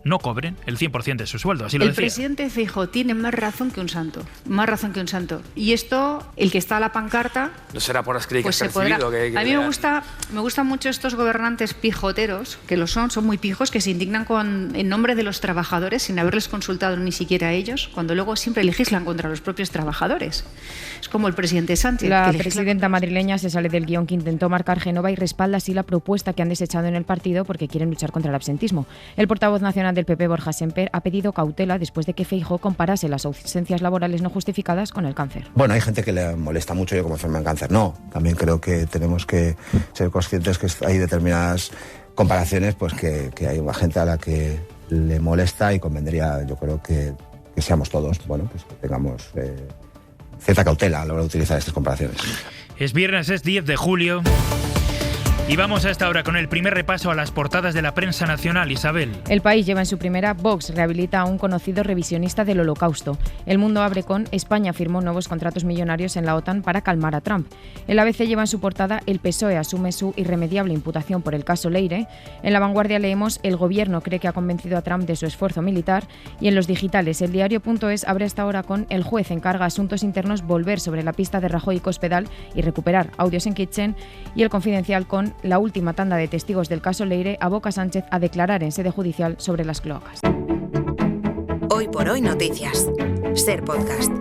no cobren el 100% de su sueldo. Así lo decía. El presidente Feijóo tiene más razón que un santo. Más razón que un santo. Y esto, el que está a la pancarta... No será por las críticas pues que ha recibido. A mí me gustan mucho estos gobernantes pijoteros, que lo son muy pijos, que se indignan en nombre de los trabajadores sin haberles consultado ni siquiera a ellos, cuando luego siempre legislan contra los propios trabajadores. Es como el presidente Sánchez. La presidenta madrileña se sale del guión que intentó marcar Génova y respalda así la propuesta que han desechado en el partido porque quieren luchar contra el absentismo. El portavoz nacional del PP, Borja Semper, ha pedido cautela después de que Feijóo comparase las ausencias laborales no justificadas con el cáncer. Bueno, hay gente que le molesta mucho yo como enferma en cáncer. No, también creo que tenemos que ser conscientes que hay determinadas comparaciones pues que hay gente a la que le molesta y convendría, yo creo que seamos todos, bueno, pues que tengamos cierta cautela a la hora de utilizar estas comparaciones. Es viernes, es 10 de julio. Y vamos a esta hora con el primer repaso a las portadas de la prensa nacional. Isabel. El País lleva en su primera: Vox rehabilita a un conocido revisionista del Holocausto. El Mundo abre con: España firmó nuevos contratos millonarios en la OTAN para calmar a Trump. El ABC lleva en su portada: el PSOE asume su irremediable imputación por el caso Leire. En La Vanguardia leemos: el gobierno cree que ha convencido a Trump de su esfuerzo militar. Y en los digitales, el diario.es abre esta hora con: el juez encarga a Asuntos Internos volver sobre la pista de Rajoy y Cospedal y recuperar audios en Kitchen. Y El Confidencial con: la última tanda de testigos del caso Leire aboca a Sánchez a declarar en sede judicial sobre las cloacas. Hoy por hoy noticias. Ser podcast.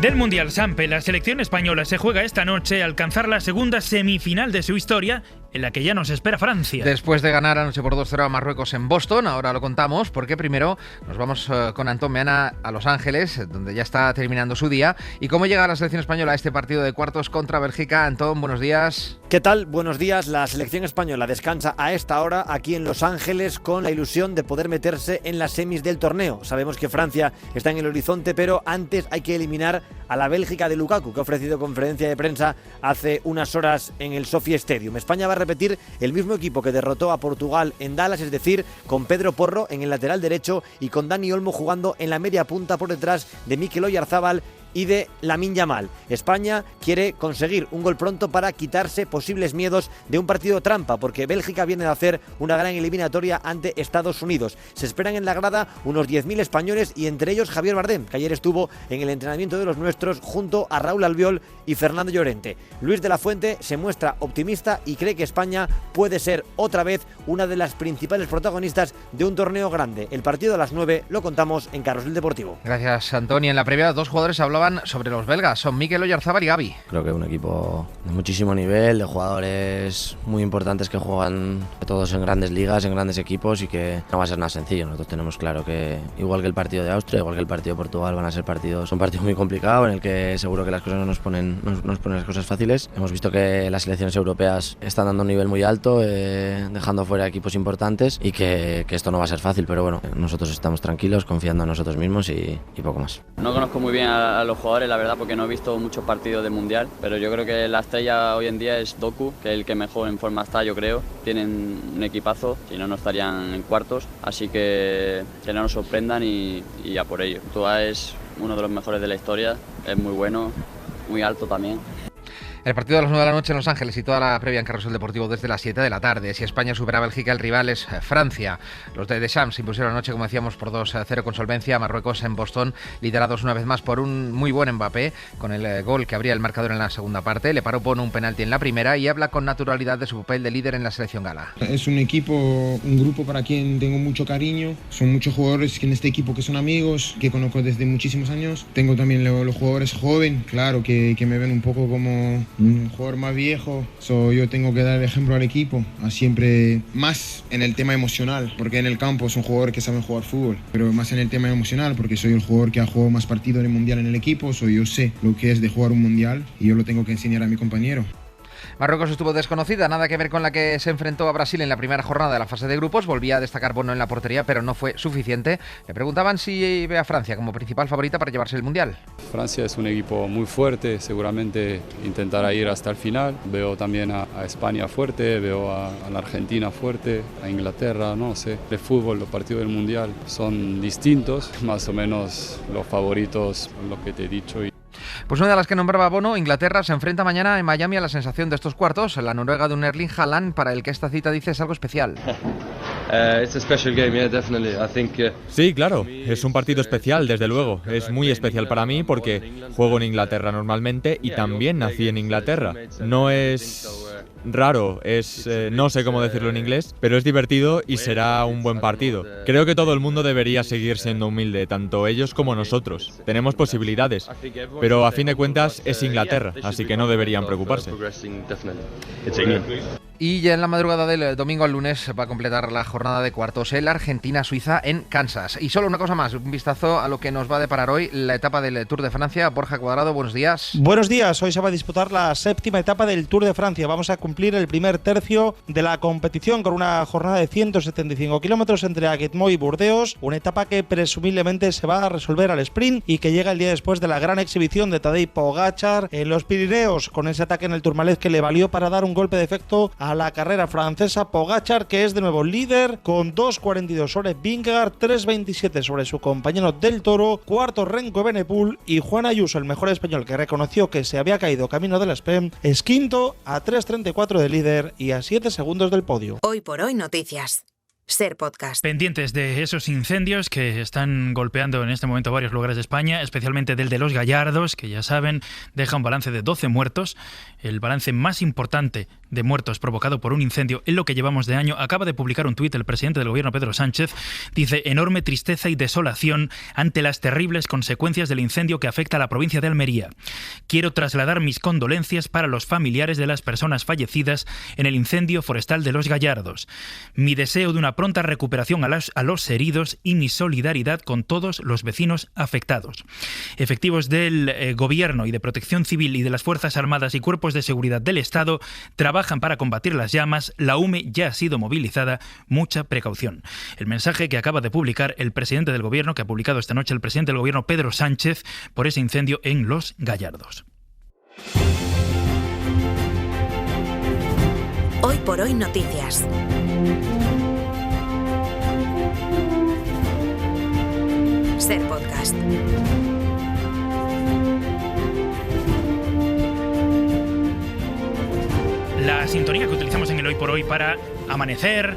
Del Mundial Sampe, la selección española se juega esta noche a alcanzar la segunda semifinal de su historia, en la que ya nos espera Francia. Después de ganar anoche por 2-0 a Marruecos en Boston, ahora lo contamos, porque primero nos vamos con Antón Meana a Los Ángeles, donde ya está terminando su día. ¿Y cómo llega la selección española a este partido de cuartos contra Bélgica? Antón, buenos días. ¿Qué tal? Buenos días. La selección española descansa a esta hora aquí en Los Ángeles con la ilusión de poder meterse en las semis del torneo. Sabemos que Francia está en el horizonte, pero antes hay que eliminar a la Bélgica de Lukaku, que ha ofrecido conferencia de prensa hace unas horas en el Sophie Stadium. España va a repetir el mismo equipo que derrotó a Portugal en Dallas, es decir, con Pedro Porro en el lateral derecho y con Dani Olmo jugando en la media punta por detrás de Mikel Oyarzabal y de Lamine Yamal. España quiere conseguir un gol pronto para quitarse posibles miedos de un partido trampa, porque Bélgica viene de hacer una gran eliminatoria ante Estados Unidos. Se esperan en la grada unos 10.000 españoles y entre ellos Javier Bardem, que ayer estuvo en el entrenamiento de los nuestros junto a Raúl Albiol y Fernando Llorente. Luis de la Fuente se muestra optimista y cree que España puede ser otra vez una de las principales protagonistas de un torneo grande. El partido a las 9 lo contamos en Carrusel Deportivo. Gracias, Antonio. En la previa, dos jugadores hablaban sobre los belgas, son Mikel Oyarzabal y Gavi. Creo que es un equipo de muchísimo nivel, de jugadores muy importantes que juegan todos en grandes ligas, en grandes equipos, y que no va a ser nada sencillo. Nosotros tenemos claro que igual que el partido de Austria, igual que el partido de Portugal, van a ser partidos muy complicados, en el que seguro que las cosas no nos ponen las cosas fáciles. Hemos visto que las selecciones europeas están dando un nivel muy alto, dejando fuera equipos importantes, y que esto no va a ser fácil, pero bueno, nosotros estamos tranquilos, confiando en nosotros mismos y poco más. No conozco muy bien a los jugadores, la verdad, porque no he visto muchos partidos del Mundial, pero yo creo que la estrella hoy en día es Doku, que es el que mejor en forma está, yo creo. Tienen un equipazo, si no, no estarían en cuartos, así que no nos sorprendan y a por ello. Tua es uno de los mejores de la historia, es muy bueno, muy alto también. El partido de las 9 de la noche en Los Ángeles y toda la previa en Carrusel Deportivo desde las 7 de la tarde. Si España supera a Bélgica, el rival es Francia. Los de Deschamps se impusieron anoche, como decíamos, por 2-0 con solvencia a Marruecos en Boston, liderados una vez más por un muy buen Mbappé, con el gol que abría el marcador en la segunda parte. Le paró Bono un penalti en la primera y habla con naturalidad de su papel de líder en la selección gala. Es un equipo, un grupo para quien tengo mucho cariño. Son muchos jugadores en este equipo que son amigos, que conozco desde muchísimos años. Tengo también los jugadores jóvenes, claro, que me ven un poco como un jugador más viejo, yo tengo que dar el ejemplo al equipo, siempre más en el tema emocional, porque en el campo son jugadores que saben jugar fútbol, pero más en el tema emocional, porque soy el jugador que ha jugado más partidos en el mundial en el equipo, yo sé lo que es de jugar un mundial y yo lo tengo que enseñar a mi compañero. Marruecos estuvo desconocida, nada que ver con la que se enfrentó a Brasil en la primera jornada de la fase de grupos. Volvía a destacar Bono en la portería, pero no fue suficiente. Le preguntaban si ve a Francia como principal favorita para llevarse el Mundial. Francia es un equipo muy fuerte, seguramente intentará ir hasta el final. Veo también a España fuerte, veo a la Argentina fuerte, a Inglaterra, no sé. De fútbol, los partidos del Mundial son distintos, más o menos los favoritos, lo que te he dicho. Pues una de las que nombraba Bono, Inglaterra, se enfrenta mañana en Miami a la sensación de estos cuartos, la Noruega de un Erling Haaland, para el que esta cita dice es algo especial. Sí, claro, es un partido especial, desde luego. Es muy especial para mí porque juego en Inglaterra normalmente y también nací en Inglaterra. No es raro, no sé cómo decirlo en inglés, pero es divertido y será un buen partido. Creo que todo el mundo debería seguir siendo humilde, tanto ellos como nosotros. Tenemos posibilidades, pero a fin de cuentas es Inglaterra, así que no deberían preocuparse. Y ya en la madrugada del domingo al lunes va a completar la jornada de cuartos el Argentina-Suiza en Kansas. Y solo una cosa más, un vistazo a lo que nos va a deparar hoy la etapa del Tour de Francia. Borja Cuadrado, buenos días. Buenos días, hoy se va a disputar la 7ª etapa del Tour de Francia. Vamos a cumplir el primer tercio de la competición con una jornada de 175 kilómetros entre Aguetmó y Burdeos, una etapa que presumiblemente se va a resolver al sprint y que llega el día después de la gran exhibición de Tadej Pogačar en los Pirineos, con ese ataque en el Tourmalet que le valió para dar un golpe de efecto a la carrera francesa. Pogačar, que es de nuevo líder con 2.42 sobre Vingegaard, 3.27 sobre su compañero del Toro, cuarto Renko Evenepoel, y Juan Ayuso, el mejor español que reconoció que se había caído camino de la SPEM, es quinto a 3.34 de líder y a 7 segundos del podio. Hoy por hoy noticias. Ser Podcast. Pendientes de esos incendios que están golpeando en este momento varios lugares de España, especialmente del de Los Gallardos, que ya saben, deja un balance de 12 muertos, el balance más importante de muertos provocado por un incendio en lo que llevamos de año. Acaba de publicar un tuit el presidente del gobierno, Pedro Sánchez, dice: enorme tristeza y desolación ante las terribles consecuencias del incendio que afecta a la provincia de Almería. Quiero trasladar mis condolencias para los familiares de las personas fallecidas en el incendio forestal de Los Gallardos. Mi deseo de una pronta recuperación a los heridos y mi solidaridad con todos los vecinos afectados. Efectivos del Gobierno y de Protección Civil y de las Fuerzas Armadas y cuerpos de seguridad del Estado trabajan para combatir las llamas. La UME ya ha sido movilizada. Mucha precaución. El mensaje que acaba de publicar el presidente del Gobierno, que ha publicado esta noche el presidente del Gobierno, Pedro Sánchez, por ese incendio en Los Gallardos. Hoy por hoy noticias. Ser Podcast. La sintonía que utilizamos en el Hoy por Hoy para amanecer.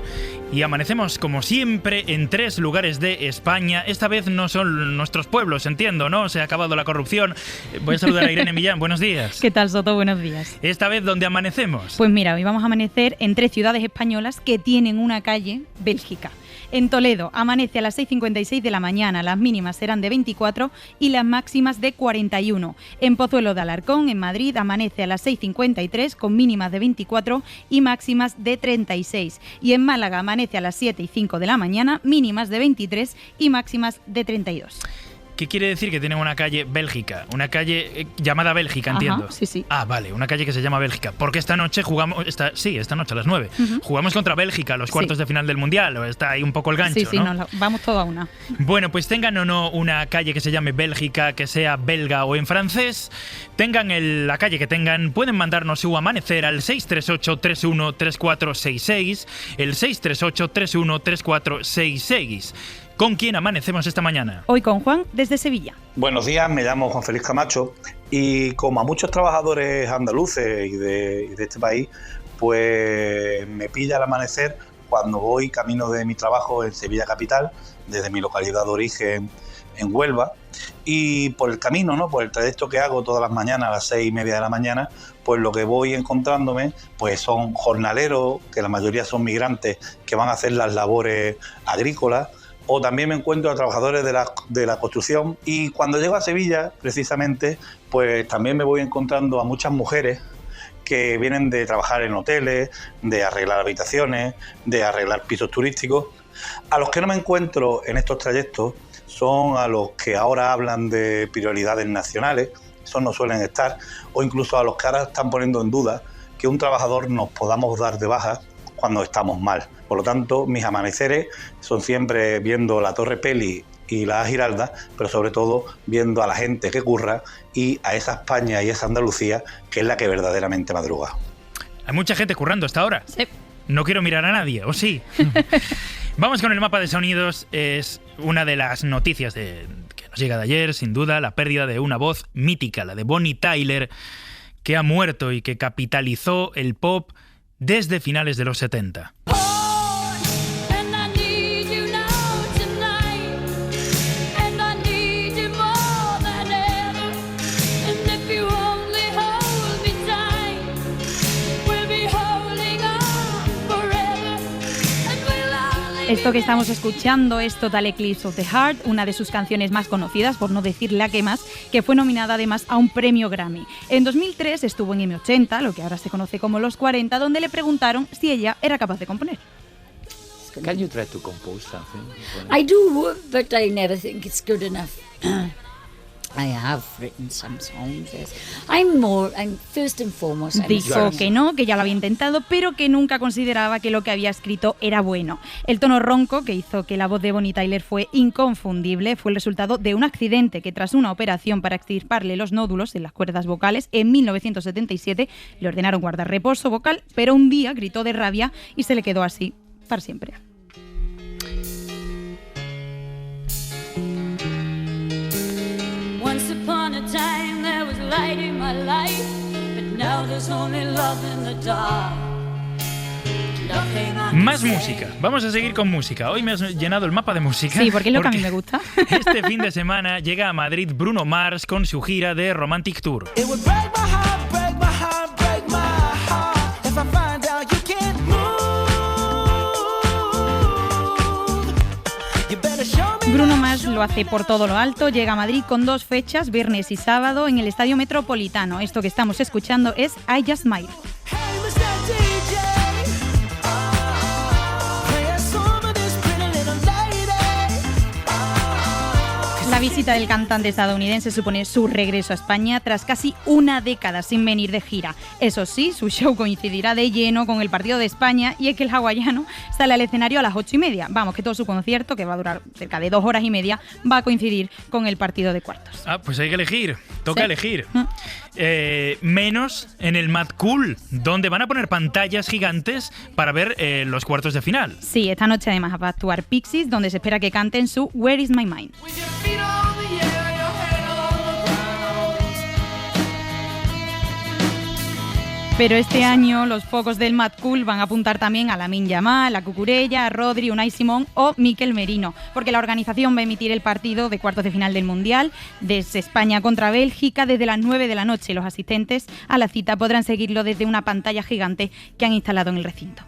Y amanecemos, como siempre, en 3 lugares de España. Esta vez no son nuestros pueblos, entiendo, ¿no? Se ha acabado la corrupción. Voy a saludar a Irene Millán. Buenos días. ¿Qué tal, Soto? Buenos días. Esta vez, ¿dónde amanecemos? Pues mira, hoy vamos a amanecer en 3 ciudades españolas que tienen una calle Bélgica. En Toledo amanece a las 6:56 de la mañana, las mínimas serán de 24 y las máximas de 41. En Pozuelo de Alarcón, en Madrid, amanece a las 6:53 con mínimas de 24 y máximas de 36. Y en Málaga amanece a las 7:05 de la mañana, mínimas de 23 y máximas de 32. ¿Qué quiere decir que tienen una calle Bélgica? Una calle llamada Bélgica, entiendo. Ajá, sí. Ah, vale, una calle que se llama Bélgica. Porque esta noche jugamos, esta noche a las 9, jugamos contra Bélgica, los cuartos de final del Mundial. O está ahí un poco el gancho, Sí, ¿no? no, vamos todo a una. Bueno, pues tengan o no una calle que se llame Bélgica, que sea belga o en francés, tengan la calle que tengan, pueden mandarnos su amanecer al 638-313466, el 638-313466. ¿Con quién amanecemos esta mañana? Hoy con Juan, desde Sevilla. Buenos días, me llamo Juan Félix Camacho y como a muchos trabajadores andaluces y de este país, pues me pilla el amanecer cuando voy camino de mi trabajo en Sevilla capital, desde mi localidad de origen en Huelva, y por el camino, ¿no? Por el trayecto que hago todas las mañanas a las 6:30 de la mañana, pues lo que voy encontrándome pues son jornaleros, que la mayoría son migrantes, que van a hacer las labores agrícolas, o también me encuentro a trabajadores de la construcción, y cuando llego a Sevilla, precisamente, pues también me voy encontrando a muchas mujeres que vienen de trabajar en hoteles, de arreglar habitaciones, de arreglar pisos turísticos. A los que no me encuentro en estos trayectos son a los que ahora hablan de prioridades nacionales, esos no suelen estar, o incluso a los que ahora están poniendo en duda que un trabajador nos podamos dar de baja cuando estamos mal. Por lo tanto, mis amaneceres son siempre viendo la Torre Peli y la Giralda, pero sobre todo viendo a la gente que curra y a esa España y esa Andalucía que es la que verdaderamente madruga. Hay mucha gente currando hasta ahora. Sí. No quiero mirar a nadie, ¿o sí? Vamos con el mapa de sonidos. Es una de las noticias que Nos llega de ayer, sin duda, la pérdida de una voz mítica, la de Bonnie Tyler, que ha muerto y que capitalizó el pop desde finales de los 70. Esto que estamos escuchando es Total Eclipse of the Heart, una de sus canciones más conocidas, por no decir la que más, que fue nominada además a un premio Grammy. En 2003 estuvo en M80, lo que ahora se conoce como los 40, donde le preguntaron si ella era capaz de componer. Can you try to compose something? I do, but I never think it's good enough. I have written some songs. I'm first and foremost. Dijo que no, que ya lo había intentado, pero que nunca consideraba que lo que había escrito era bueno. El tono ronco que hizo que la voz de Bonnie Tyler fue inconfundible fue el resultado de un accidente que, tras una operación para extirparle los nódulos en las cuerdas vocales en 1977, le ordenaron guardar reposo vocal, pero un día gritó de rabia y se le quedó así para siempre. Once upon a time there was light in my life, but now there's only love in the dark. Más música. Vamos a seguir con música. Hoy me has llenado el mapa de música. Sí, porque es lo que a mí me gusta. Este fin de semana llega a Madrid Bruno Mars con su gira de Romantic Tour. Bruno Mars lo hace por todo lo alto, llega a Madrid con 2 fechas, viernes y sábado, en el Estadio Metropolitano. Esto que estamos escuchando es I Just Might. La visita del cantante estadounidense supone su regreso a España tras casi una década sin venir de gira. Eso sí, su show coincidirá de lleno con el partido de España, y es que el hawaiano sale al escenario a las 8:30. Vamos, que todo su concierto, que va a durar cerca de 2 horas y media, va a coincidir con el partido de cuartos. Ah, pues hay que elegir, toca ¿Sí? elegir. Menos en el Mad Cool, donde van a poner pantallas gigantes para ver los cuartos de final. Sí, esta noche además va a actuar Pixies, donde se espera que canten su Where Is My Mind. Pero este año los focos del Mad Cool van a apuntar también a Lamine Yamal, a Cucurella, a Rodri, Unai Simón o Mikel Merino, porque la organización va a emitir el partido de cuartos de final del Mundial desde España contra Bélgica desde las 9 de la noche. Los asistentes a la cita podrán seguirlo desde una pantalla gigante que han instalado en el recinto.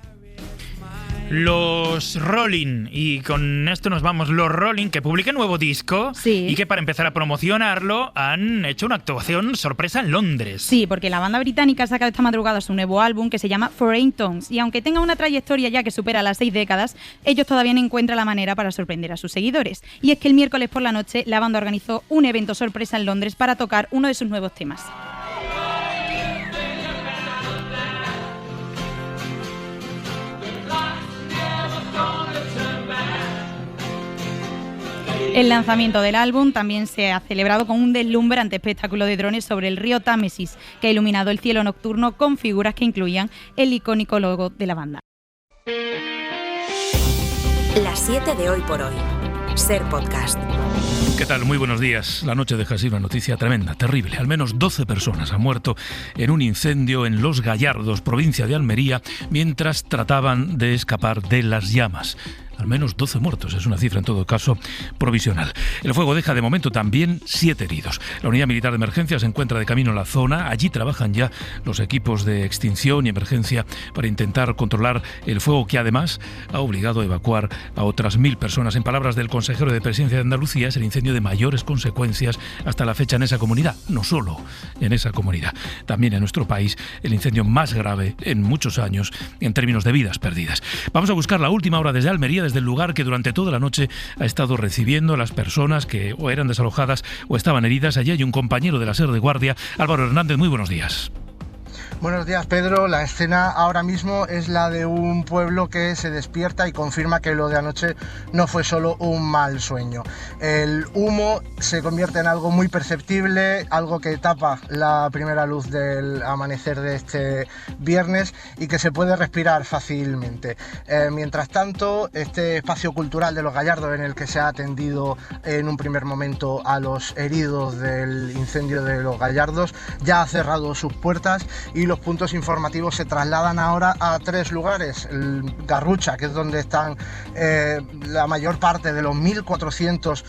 Los Rolling, y con esto nos vamos, los Rolling, que publican nuevo disco, sí, y que para empezar a promocionarlo han hecho una actuación sorpresa en Londres. Sí, porque la banda británica ha sacado esta madrugada su nuevo álbum que se llama Foreign Tongues, y aunque tenga una trayectoria ya que supera las 6 décadas, ellos todavía no encuentran la manera para sorprender a sus seguidores. Y es que el miércoles por la noche la banda organizó un evento sorpresa en Londres para tocar uno de sus nuevos temas. El lanzamiento del álbum también se ha celebrado con un deslumbrante espectáculo de drones sobre el río Támesis, que ha iluminado el cielo nocturno con figuras que incluían el icónico logo de la banda. Las 7 de Hoy por Hoy. Ser Podcast. ¿Qué tal? Muy buenos días. La noche deja así una noticia tremenda, terrible. Al menos 12 personas han muerto en un incendio en Los Gallardos, provincia de Almería, mientras trataban de escapar de las llamas. Al menos 12 muertos, es una cifra en todo caso provisional. El fuego deja de momento también 7 heridos. La unidad militar de emergencia se encuentra de camino a la zona. Allí trabajan ya los equipos de extinción y emergencia para intentar controlar el fuego, que además ha obligado a evacuar a otras 1000 personas. En palabras del consejero de Presidencia de Andalucía, es el incendio de mayores consecuencias hasta la fecha en esa comunidad. No solo en esa comunidad, también en nuestro país, el incendio más grave en muchos años en términos de vidas perdidas. Vamos a buscar la última hora desde Almería, desde el lugar que durante toda la noche ha estado recibiendo a las personas que o eran desalojadas o estaban heridas. Allí hay un compañero de la SER de Guardia, Álvaro Hernández. Muy buenos días. Buenos días, Pedro. La escena ahora mismo es la de un pueblo que se despierta y confirma que lo de anoche no fue solo un mal sueño. El humo se convierte en algo muy perceptible, algo que tapa la primera luz del amanecer de este viernes y que se puede respirar fácilmente. Mientras tanto, este espacio cultural de Los Gallardos, en el que se ha atendido en un primer momento a los heridos del incendio de Los Gallardos, ya ha cerrado sus puertas y los puntos informativos se trasladan ahora a 3 lugares. El Garrucha, que es donde están la mayor parte de los 1.400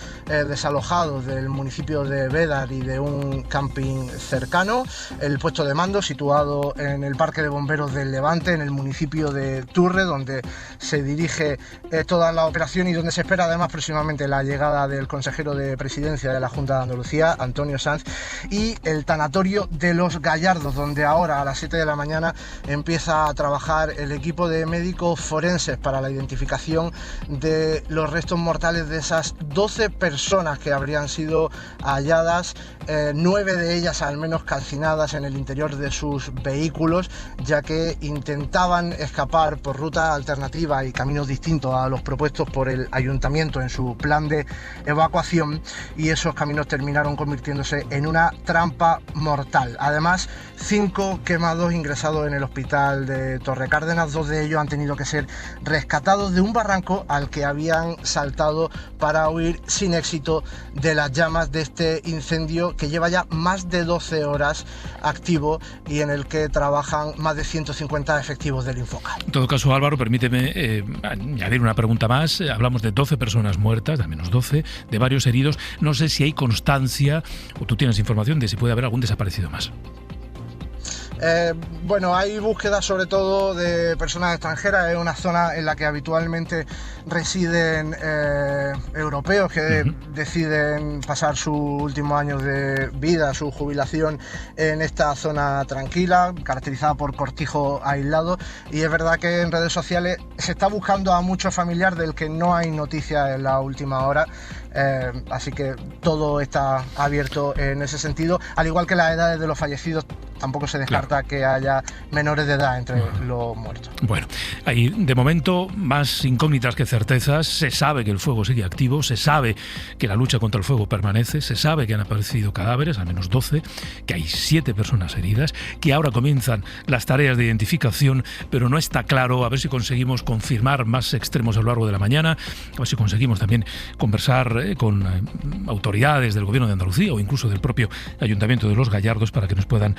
desalojados del municipio de Bédar y de un camping cercano. El puesto de mando, situado en el Parque de Bomberos del Levante, en el municipio de Turre, donde se dirige toda la operación y donde se espera además próximamente la llegada del consejero de Presidencia de la Junta de Andalucía, Antonio Sanz, y el tanatorio de Los Gallardos, donde ahora a las 7 de la mañana empieza a trabajar el equipo de médicos forenses para la identificación de los restos mortales de esas 12 personas que habrían sido halladas, 9 de ellas al menos calcinadas en el interior de sus vehículos, ya que intentaban escapar por ruta alternativa y caminos distintos a los propuestos por el ayuntamiento en su plan de evacuación, y esos caminos terminaron convirtiéndose en una trampa mortal. Además, 5 quemados ingresados en el hospital de Torrecárdenas, 2 de ellos han tenido que ser rescatados de un barranco al que habían saltado para huir sin éxito de las llamas de este incendio que lleva ya más de 12 horas activo y en el que trabajan más de 150 efectivos del Infoca. En todo caso, Álvaro, permíteme añadir una pregunta más. Hablamos de 12 personas muertas, al menos 12, de varios heridos. No sé si hay constancia o tú tienes información de si puede haber algún desaparecido más. Bueno, hay búsquedas sobre todo de personas extranjeras. Es una zona en la que habitualmente residen europeos que deciden pasar sus últimos años de vida, su jubilación en esta zona tranquila, caracterizada por cortijos aislados, y es verdad que en redes sociales se está buscando a muchos familiares del que no hay noticias en la última hora. Así que todo está abierto en ese sentido, al igual que las edades de los fallecidos. Tampoco se descarta que haya menores de edad entre los muertos. Bueno, hay de momento más incógnitas que certezas. Se sabe que el fuego sigue activo, se sabe que la lucha contra el fuego permanece, se sabe que han aparecido cadáveres, al menos 12, que hay 7 personas heridas, que ahora comienzan las tareas de identificación, pero no está claro, a ver si conseguimos confirmar más extremos a lo largo de la mañana, a ver si conseguimos también conversar con autoridades del Gobierno de Andalucía o incluso del propio Ayuntamiento de Los Gallardos para que nos puedan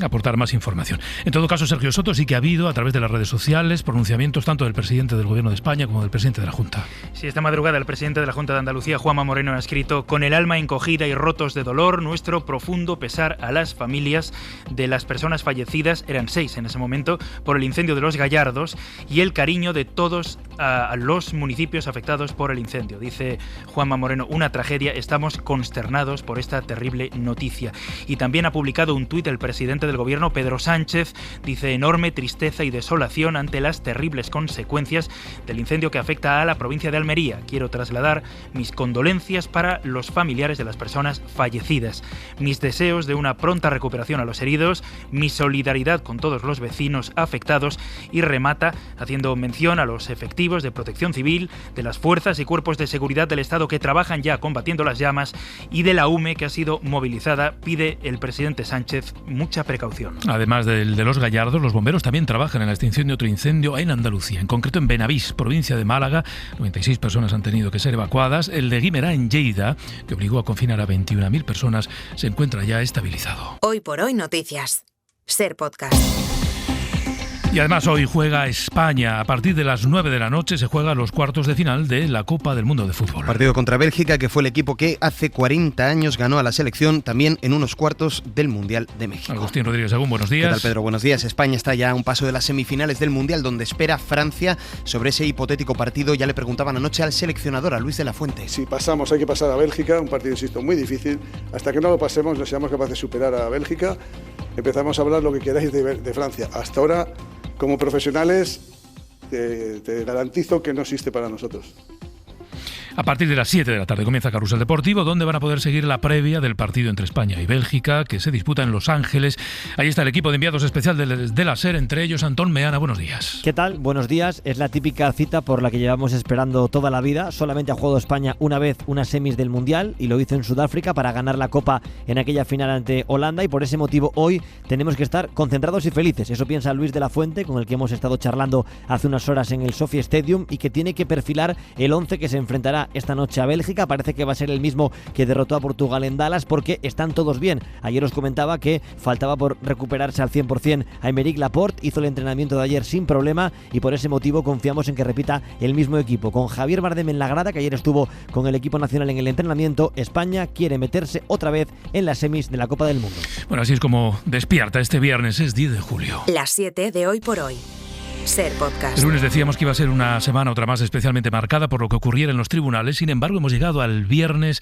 aportar más información. En todo caso, Sergio Soto, sí que ha habido a través de las redes sociales pronunciamientos tanto del presidente del Gobierno de España como del presidente de la Junta. Sí, esta madrugada el presidente de la Junta de Andalucía, Juanma Moreno, ha escrito: con el alma encogida y rotos de dolor, nuestro profundo pesar a las familias de las personas fallecidas, eran 6 en ese momento, por el incendio de Los Gallardos, y el cariño de todos a los municipios afectados por el incendio. Dice Juanma Moreno: una tragedia, estamos consternados por esta terrible noticia. Y también ha publicado un tuit el presidente del Gobierno, Pedro Sánchez, dice: enorme tristeza y desolación ante las terribles consecuencias del incendio que afecta a la provincia de Almería. Quiero trasladar mis condolencias para los familiares de las personas fallecidas, mis deseos de una pronta recuperación a los heridos, mi solidaridad con todos los vecinos afectados, y remata haciendo mención a los efectivos de protección civil, de las fuerzas y cuerpos de seguridad del Estado que trabajan ya combatiendo las llamas y de la UME que ha sido movilizada. Pide el presidente Sánchez mucha precaución. Además de Los Gallardos, los bomberos también trabajan en la extinción de otro incendio en Andalucía, en concreto en Benavís, provincia de Málaga. 96 personas han tenido que ser evacuadas. El de Guimerá, en Lleida, que obligó a confinar a 21.000 personas, se encuentra ya estabilizado. Hoy por hoy noticias. Ser Podcast. Y además hoy juega España. A partir de las 9 de la noche se juegan los cuartos de final de la Copa del Mundo de Fútbol. Partido contra Bélgica, que fue el equipo que hace 40 años ganó a la selección también en unos cuartos del Mundial de México. Agustín Rodríguez Agún, buenos días. ¿Qué tal, Pedro? Buenos días. España está ya a un paso de las semifinales del Mundial, donde espera Francia. Sobre ese hipotético partido ya le preguntaban anoche al seleccionador, a Luis de la Fuente. Si pasamos, hay que pasar a Bélgica, un partido, insisto, muy difícil. Hasta que no lo pasemos, no seamos capaces de superar a Bélgica, empezamos a hablar lo que queráis de Francia. Hasta ahora, como profesionales, te garantizo que no existe para nosotros. A partir de las 7 de la tarde comienza Carrusel Deportivo, donde van a poder seguir la previa del partido entre España y Bélgica, que se disputa en Los Ángeles. Ahí está el equipo de enviados especial de la SER, entre ellos Antón Meana. Buenos días. ¿Qué tal? Buenos días. Es la típica cita por la que llevamos esperando toda la vida. Solamente ha jugado España una vez unas semis del Mundial y lo hizo en Sudáfrica para ganar la Copa en aquella final ante Holanda, y por ese motivo hoy tenemos que estar concentrados y felices. Eso piensa Luis de la Fuente, con el que hemos estado charlando hace unas horas en el Sophie Stadium, y que tiene que perfilar el 11 que se enfrentará esta noche a Bélgica. Parece que va a ser el mismo que derrotó a Portugal en Dallas, porque están todos bien. Ayer os comentaba que faltaba por recuperarse al 100% a Aymeric Laporte, hizo el entrenamiento de ayer sin problema, y por ese motivo confiamos en que repita el mismo equipo. Con Javier Bardem en la grada, que ayer estuvo con el equipo nacional en el entrenamiento, España quiere meterse otra vez en las semis de la Copa del Mundo. Bueno, así es como despierta este viernes, es 10 de julio. Las 7 de Hoy por Hoy. SER Podcast. El lunes decíamos que iba a ser una semana otra más especialmente marcada por lo que ocurriera en los tribunales. Sin embargo, hemos llegado al viernes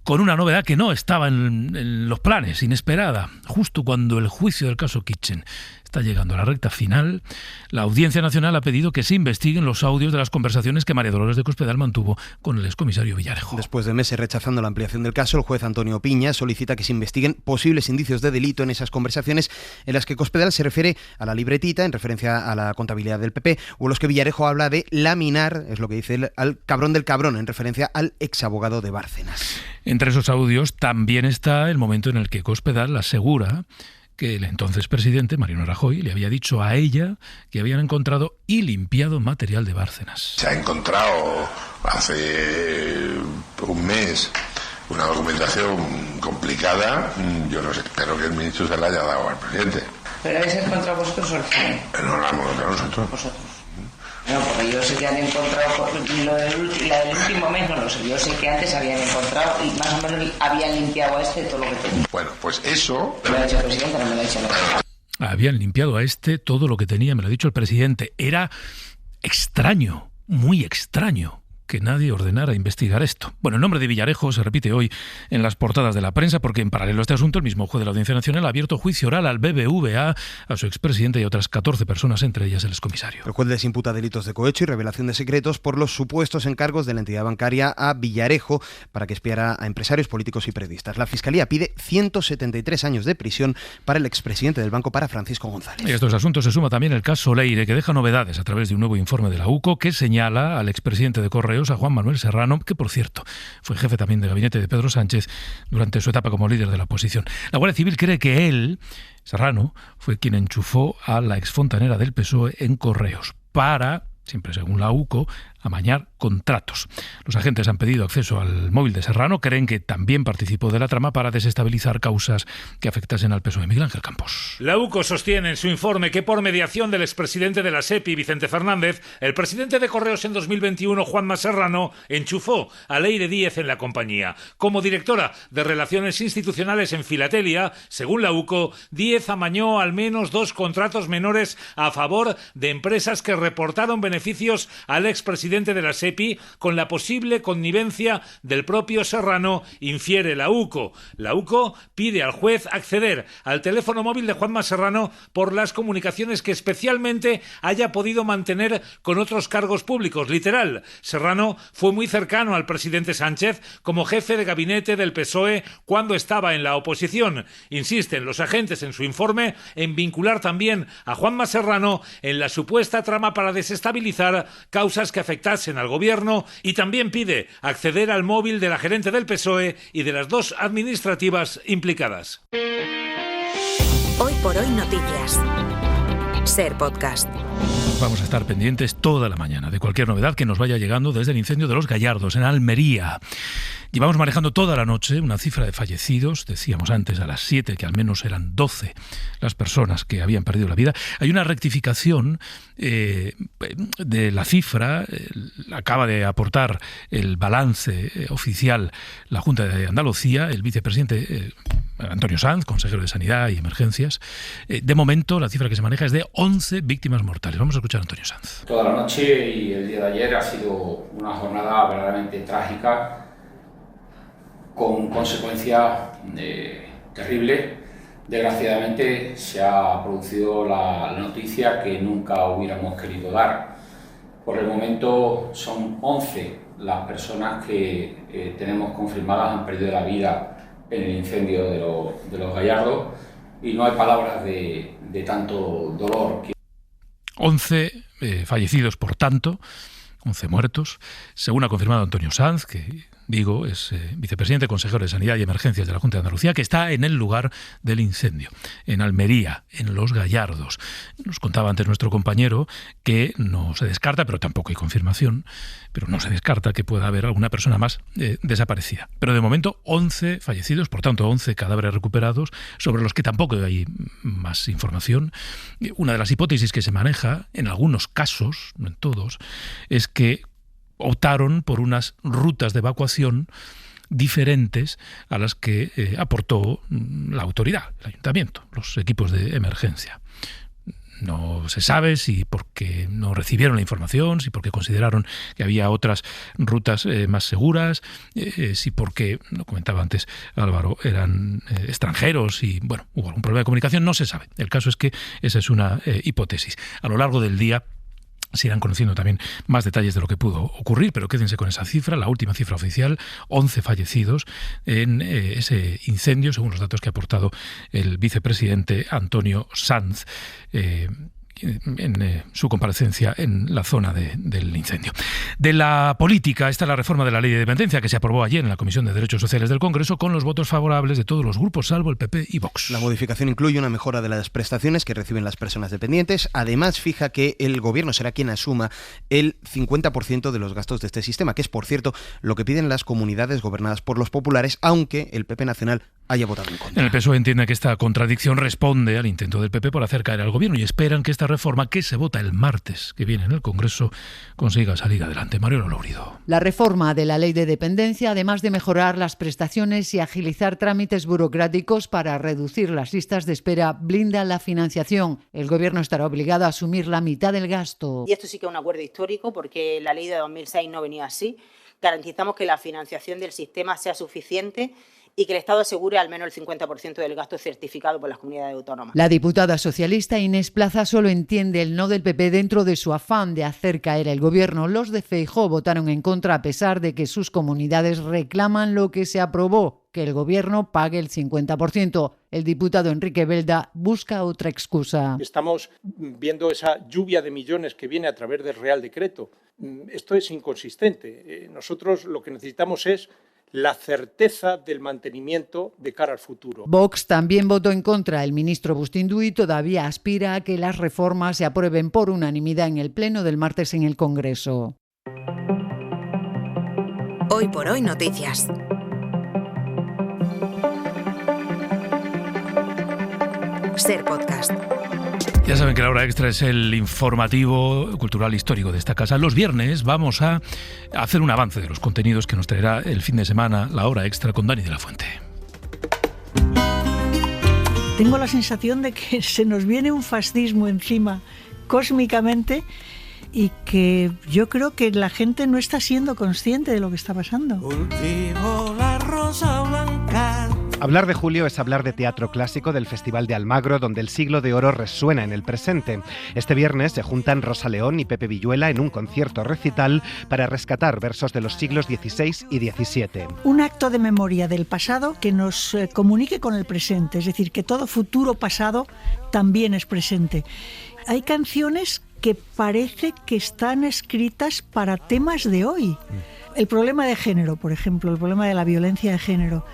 con una novedad que no estaba en los planes, inesperada. Justo cuando el juicio del caso Kitchen está llegando a la recta final, la Audiencia Nacional ha pedido que se investiguen los audios de las conversaciones que María Dolores de Cospedal mantuvo con el excomisario Villarejo. Después de meses rechazando la ampliación del caso, el juez Antonio Piña solicita que se investiguen posibles indicios de delito en esas conversaciones en las que Cospedal se refiere a la libretita en referencia a la contabilidad del PP, o en los que Villarejo habla de laminar, es lo que dice él, al cabrón del cabrón, en referencia al exabogado de Bárcenas. Entre esos audios también está el momento en el que Cospedal asegura que el entonces presidente, Mariano Rajoy, le había dicho a ella que habían encontrado y limpiado material de Bárcenas. Se ha encontrado hace un mes una documentación complicada. Yo no sé, espero que el ministro se la haya dado al presidente. ¿Pero habéis encontrado vosotros o el juez? No la hemos encontrado nosotros. Vosotros. No, porque yo sé que han encontrado, la del último mes no lo sé, yo sé que antes habían encontrado y más o menos habían limpiado a todo lo que tenía. Bueno, pues eso... Me lo ha dicho el presidente, no me lo ha dicho el presidente. Habían limpiado a todo lo que tenía, me lo ha dicho el presidente. Era extraño, muy extraño, que nadie ordenara investigar esto. Bueno, el nombre de Villarejo se repite hoy en las portadas de la prensa porque, en paralelo a este asunto, el mismo juez de la Audiencia Nacional ha abierto juicio oral al BBVA, a su expresidente y a otras 14 personas, entre ellas el excomisario. El juez les imputa delitos de cohecho y revelación de secretos por los supuestos encargos de la entidad bancaria a Villarejo para que espiara a empresarios, políticos y periodistas. La Fiscalía pide 173 años de prisión para el expresidente del banco, para Francisco González. Y a estos asuntos se suma también el caso Leire, que deja novedades a través de un nuevo informe de la UCO que señala al expresidente de Correos, a Juan Manuel Serrano, que por cierto fue jefe también de gabinete de Pedro Sánchez durante su etapa como líder de la oposición. La Guardia Civil cree que él, Serrano, fue quien enchufó a la exfontanera del PSOE en Correos para, siempre según la UCO, amañar contratos. Los agentes han pedido acceso al móvil de Serrano, creen que también participó de la trama para desestabilizar causas que afectasen al PSOE. Miguel Ángel Campos. La UCO sostiene en su informe que por mediación del expresidente de la SEPI, Vicente Fernández, el presidente de Correos en 2021, Juanma Serrano, enchufó a Leire Díez en la compañía. Como directora de Relaciones Institucionales en Filatelia, según la UCO, Díez amañó al menos 2 contratos menores a favor de empresas que reportaron beneficios al expresidente de la SEPI con la posible connivencia del propio Serrano, infiere la UCO. La UCO pide al juez acceder al teléfono móvil de Juanma Serrano por las comunicaciones que especialmente haya podido mantener con otros cargos públicos. Literal, Serrano fue muy cercano al presidente Sánchez como jefe de gabinete del PSOE cuando estaba en la oposición. Insisten los agentes en su informe en vincular también a Juanma Serrano en la supuesta trama para desestabilizar causas que afectasen al gobierno, y también pide acceder al móvil de la gerente del PSOE y de las 2 administrativas implicadas. Hoy por hoy noticias. SER Podcast. Vamos a estar pendientes toda la mañana de cualquier novedad que nos vaya llegando desde el incendio de Los Gallardos, en Almería. Llevamos manejando toda la noche una cifra de fallecidos. Decíamos antes a las 7 que al menos eran 12 las personas que habían perdido la vida. Hay una rectificación de la cifra. Acaba de aportar el balance oficial la Junta de Andalucía, el vicepresidente Antonio Sanz, consejero de Sanidad y Emergencias. De momento, la cifra que se maneja es de 11 víctimas mortales. Vamos a escuchar a Antonio Sanz. Toda la noche y el día de ayer ha sido una jornada verdaderamente trágica, con consecuencias terribles. Desgraciadamente se ha producido la noticia que nunca hubiéramos querido dar. Por el momento son 11 las personas que tenemos confirmadas han perdido la vida en el incendio de los Gallardos, y no hay palabras de tanto dolor. 11 fallecidos, por tanto, 11 muertos, según ha confirmado Antonio Sanz, que digo, es vicepresidente, consejero de Sanidad y Emergencias de la Junta de Andalucía, que está en el lugar del incendio, en Almería, en Los Gallardos. Nos contaba antes nuestro compañero que no se descarta, pero tampoco hay confirmación, pero no se descarta que pueda haber alguna persona más desaparecida. Pero de momento 11 fallecidos, por tanto 11 cadáveres recuperados, sobre los que tampoco hay más información. Una de las hipótesis que se maneja, en algunos casos, no en todos, es que optaron por unas rutas de evacuación diferentes a las que aportó la autoridad, el ayuntamiento, los equipos de emergencia. No se sabe si porque no recibieron la información, si porque consideraron que había otras rutas más seguras, si porque, lo comentaba antes Álvaro, eran extranjeros y bueno, hubo algún problema de comunicación, no se sabe. El caso es que esa es una hipótesis. A lo largo del día se irán conociendo también más detalles de lo que pudo ocurrir, pero quédense con esa cifra, la última cifra oficial, 11 fallecidos en ese incendio, según los datos que ha aportado el vicepresidente Antonio Sanz en su comparecencia en la zona del incendio. De la política, esta es la reforma de la Ley de Dependencia que se aprobó ayer en la Comisión de Derechos Sociales del Congreso con los votos favorables de todos los grupos, salvo el PP y Vox. La modificación incluye una mejora de las prestaciones que reciben las personas dependientes. Además, fija que el Gobierno será quien asuma el 50% de los gastos de este sistema, que es, por cierto, lo que piden las comunidades gobernadas por los populares, aunque el PP nacional haya votado en contra. El PSOE entiende que esta contradicción responde al intento del PP por hacer caer al Gobierno y esperan que esta reforma, que se vota el martes que viene en el Congreso, consiga salir adelante. Mariano Lourido. La reforma de la Ley de Dependencia, además de mejorar las prestaciones y agilizar trámites burocráticos para reducir las listas de espera, blinda la financiación. El Gobierno estará obligado a asumir la mitad del gasto. Y esto sí que es un acuerdo histórico porque la Ley de 2006 no venía así. Garantizamos que la financiación del sistema sea suficiente y que el Estado asegure al menos el 50% del gasto certificado por las comunidades autónomas. La diputada socialista Inés Plaza solo entiende el no del PP dentro de su afán de hacer caer el Gobierno. Los de Feijóo votaron en contra a pesar de que sus comunidades reclaman lo que se aprobó, que el Gobierno pague el 50%. El diputado Enrique Belda busca otra excusa. Estamos viendo esa lluvia de millones que viene a través del Real Decreto. Esto es inconsistente. Nosotros lo que necesitamos es la certeza del mantenimiento de cara al futuro. Vox también votó en contra. El ministro Bustindu y todavía aspira a que las reformas se aprueben por unanimidad en el pleno del martes en el Congreso. Hoy por hoy noticias. Ser Podcast. Ya saben que la hora extra es el informativo cultural histórico de esta casa. Los viernes vamos a hacer un avance de los contenidos que nos traerá el fin de semana la hora extra con Dani de la Fuente. Tengo la sensación de que se nos viene un fascismo encima cósmicamente y que yo creo que la gente no está siendo consciente de lo que está pasando. Cultivo la rosa blanca. Hablar de Julio es hablar de teatro clásico del Festival de Almagro, donde el siglo de oro resuena en el presente. Este viernes se juntan Rosa León y Pepe Villuela en un concierto recital para rescatar versos de los siglos XVI y XVII. Un acto de memoria del pasado que nos comunique con el presente, es decir, que todo futuro pasado también es presente. Hay canciones que parece que están escritas para temas de hoy. El problema de género, por ejemplo, el problema de la violencia de género,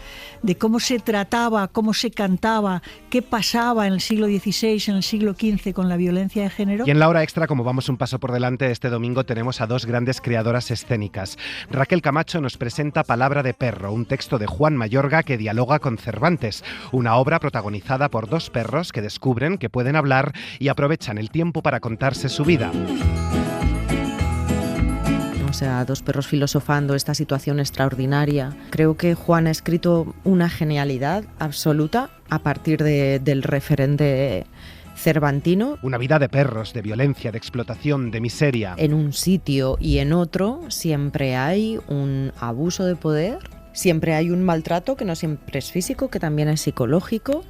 de cómo se trataba, cómo se cantaba, qué pasaba en el siglo XVI, en el siglo XV con la violencia de género. Y en la hora extra, como vamos un paso por delante, este domingo tenemos a dos grandes creadoras escénicas. Raquel Camacho nos presenta Palabra de perro, un texto de Juan Mayorga que dialoga con Cervantes, una obra protagonizada por dos perros que descubren que pueden hablar y aprovechan el tiempo para contarse su vida. O sea, dos perros filosofando esta situación extraordinaria. Creo que Juan ha escrito una genialidad absoluta a partir del referente cervantino. Una vida de perros, de violencia, de explotación, de miseria. En un sitio y en otro siempre hay un abuso de poder, siempre hay un maltrato que no siempre es físico, que también es psicológico.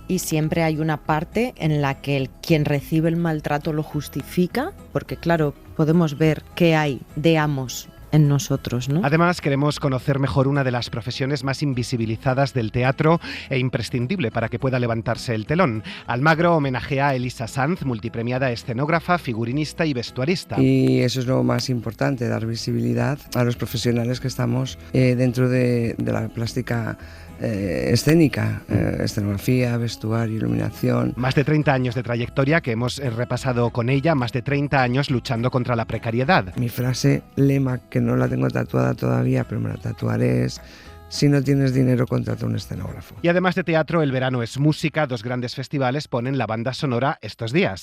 Y siempre hay una parte en la que quien recibe el maltrato lo justifica, porque claro, podemos ver qué hay de amos en nosotros, ¿no? Además, queremos conocer mejor una de las profesiones más invisibilizadas del teatro e imprescindible para que pueda levantarse el telón. Almagro homenajea a Elisa Sanz, multipremiada escenógrafa, figurinista y vestuarista. Y eso es lo más importante, dar visibilidad a los profesionales que estamos dentro de la plástica escénica, escenografía, vestuario, iluminación. Más de 30 años de trayectoria que hemos repasado con ella, más de 30 años luchando contra la precariedad. Mi frase lema, que no la tengo tatuada todavía, pero me la tatuaré, es: si no tienes dinero, contrata un escenógrafo. Y además de teatro, el verano es música. 2 grandes festivales ponen la banda sonora estos días.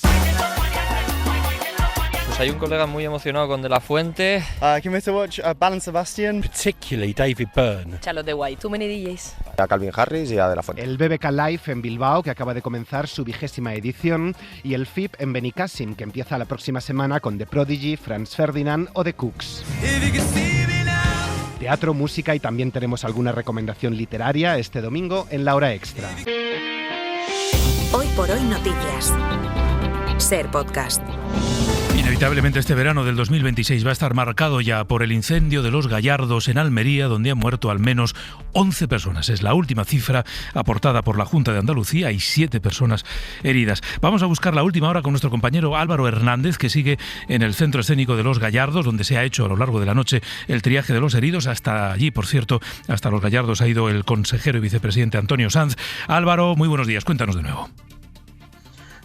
Pues hay un colega muy emocionado con De La Fuente. Came to watch Belle and Sebastian. Particularly David Byrne. Charlotte de White, Too Many DJs. A Calvin Harris y a De La Fuente. El BBK Live en Bilbao, que acaba de comenzar su 20ª edición, y el FIP en Benicàssim, que empieza la próxima semana con The Prodigy, Franz Ferdinand o The Cooks. Teatro, música y también tenemos alguna recomendación literaria este domingo en la hora extra. Hoy por hoy noticias. Ser Podcast. Inevitablemente este verano del 2026 va a estar marcado ya por el incendio de Los Gallardos en Almería, donde han muerto al menos 11 personas. Es la última cifra aportada por la Junta de Andalucía y 7 personas heridas. Vamos a buscar la última hora con nuestro compañero Álvaro Hernández, que sigue en el Centro Escénico de Los Gallardos, donde se ha hecho a lo largo de la noche el triaje de los heridos. Hasta allí, por cierto, hasta Los Gallardos ha ido el consejero y vicepresidente Antonio Sanz. Álvaro, muy buenos días, cuéntanos de nuevo.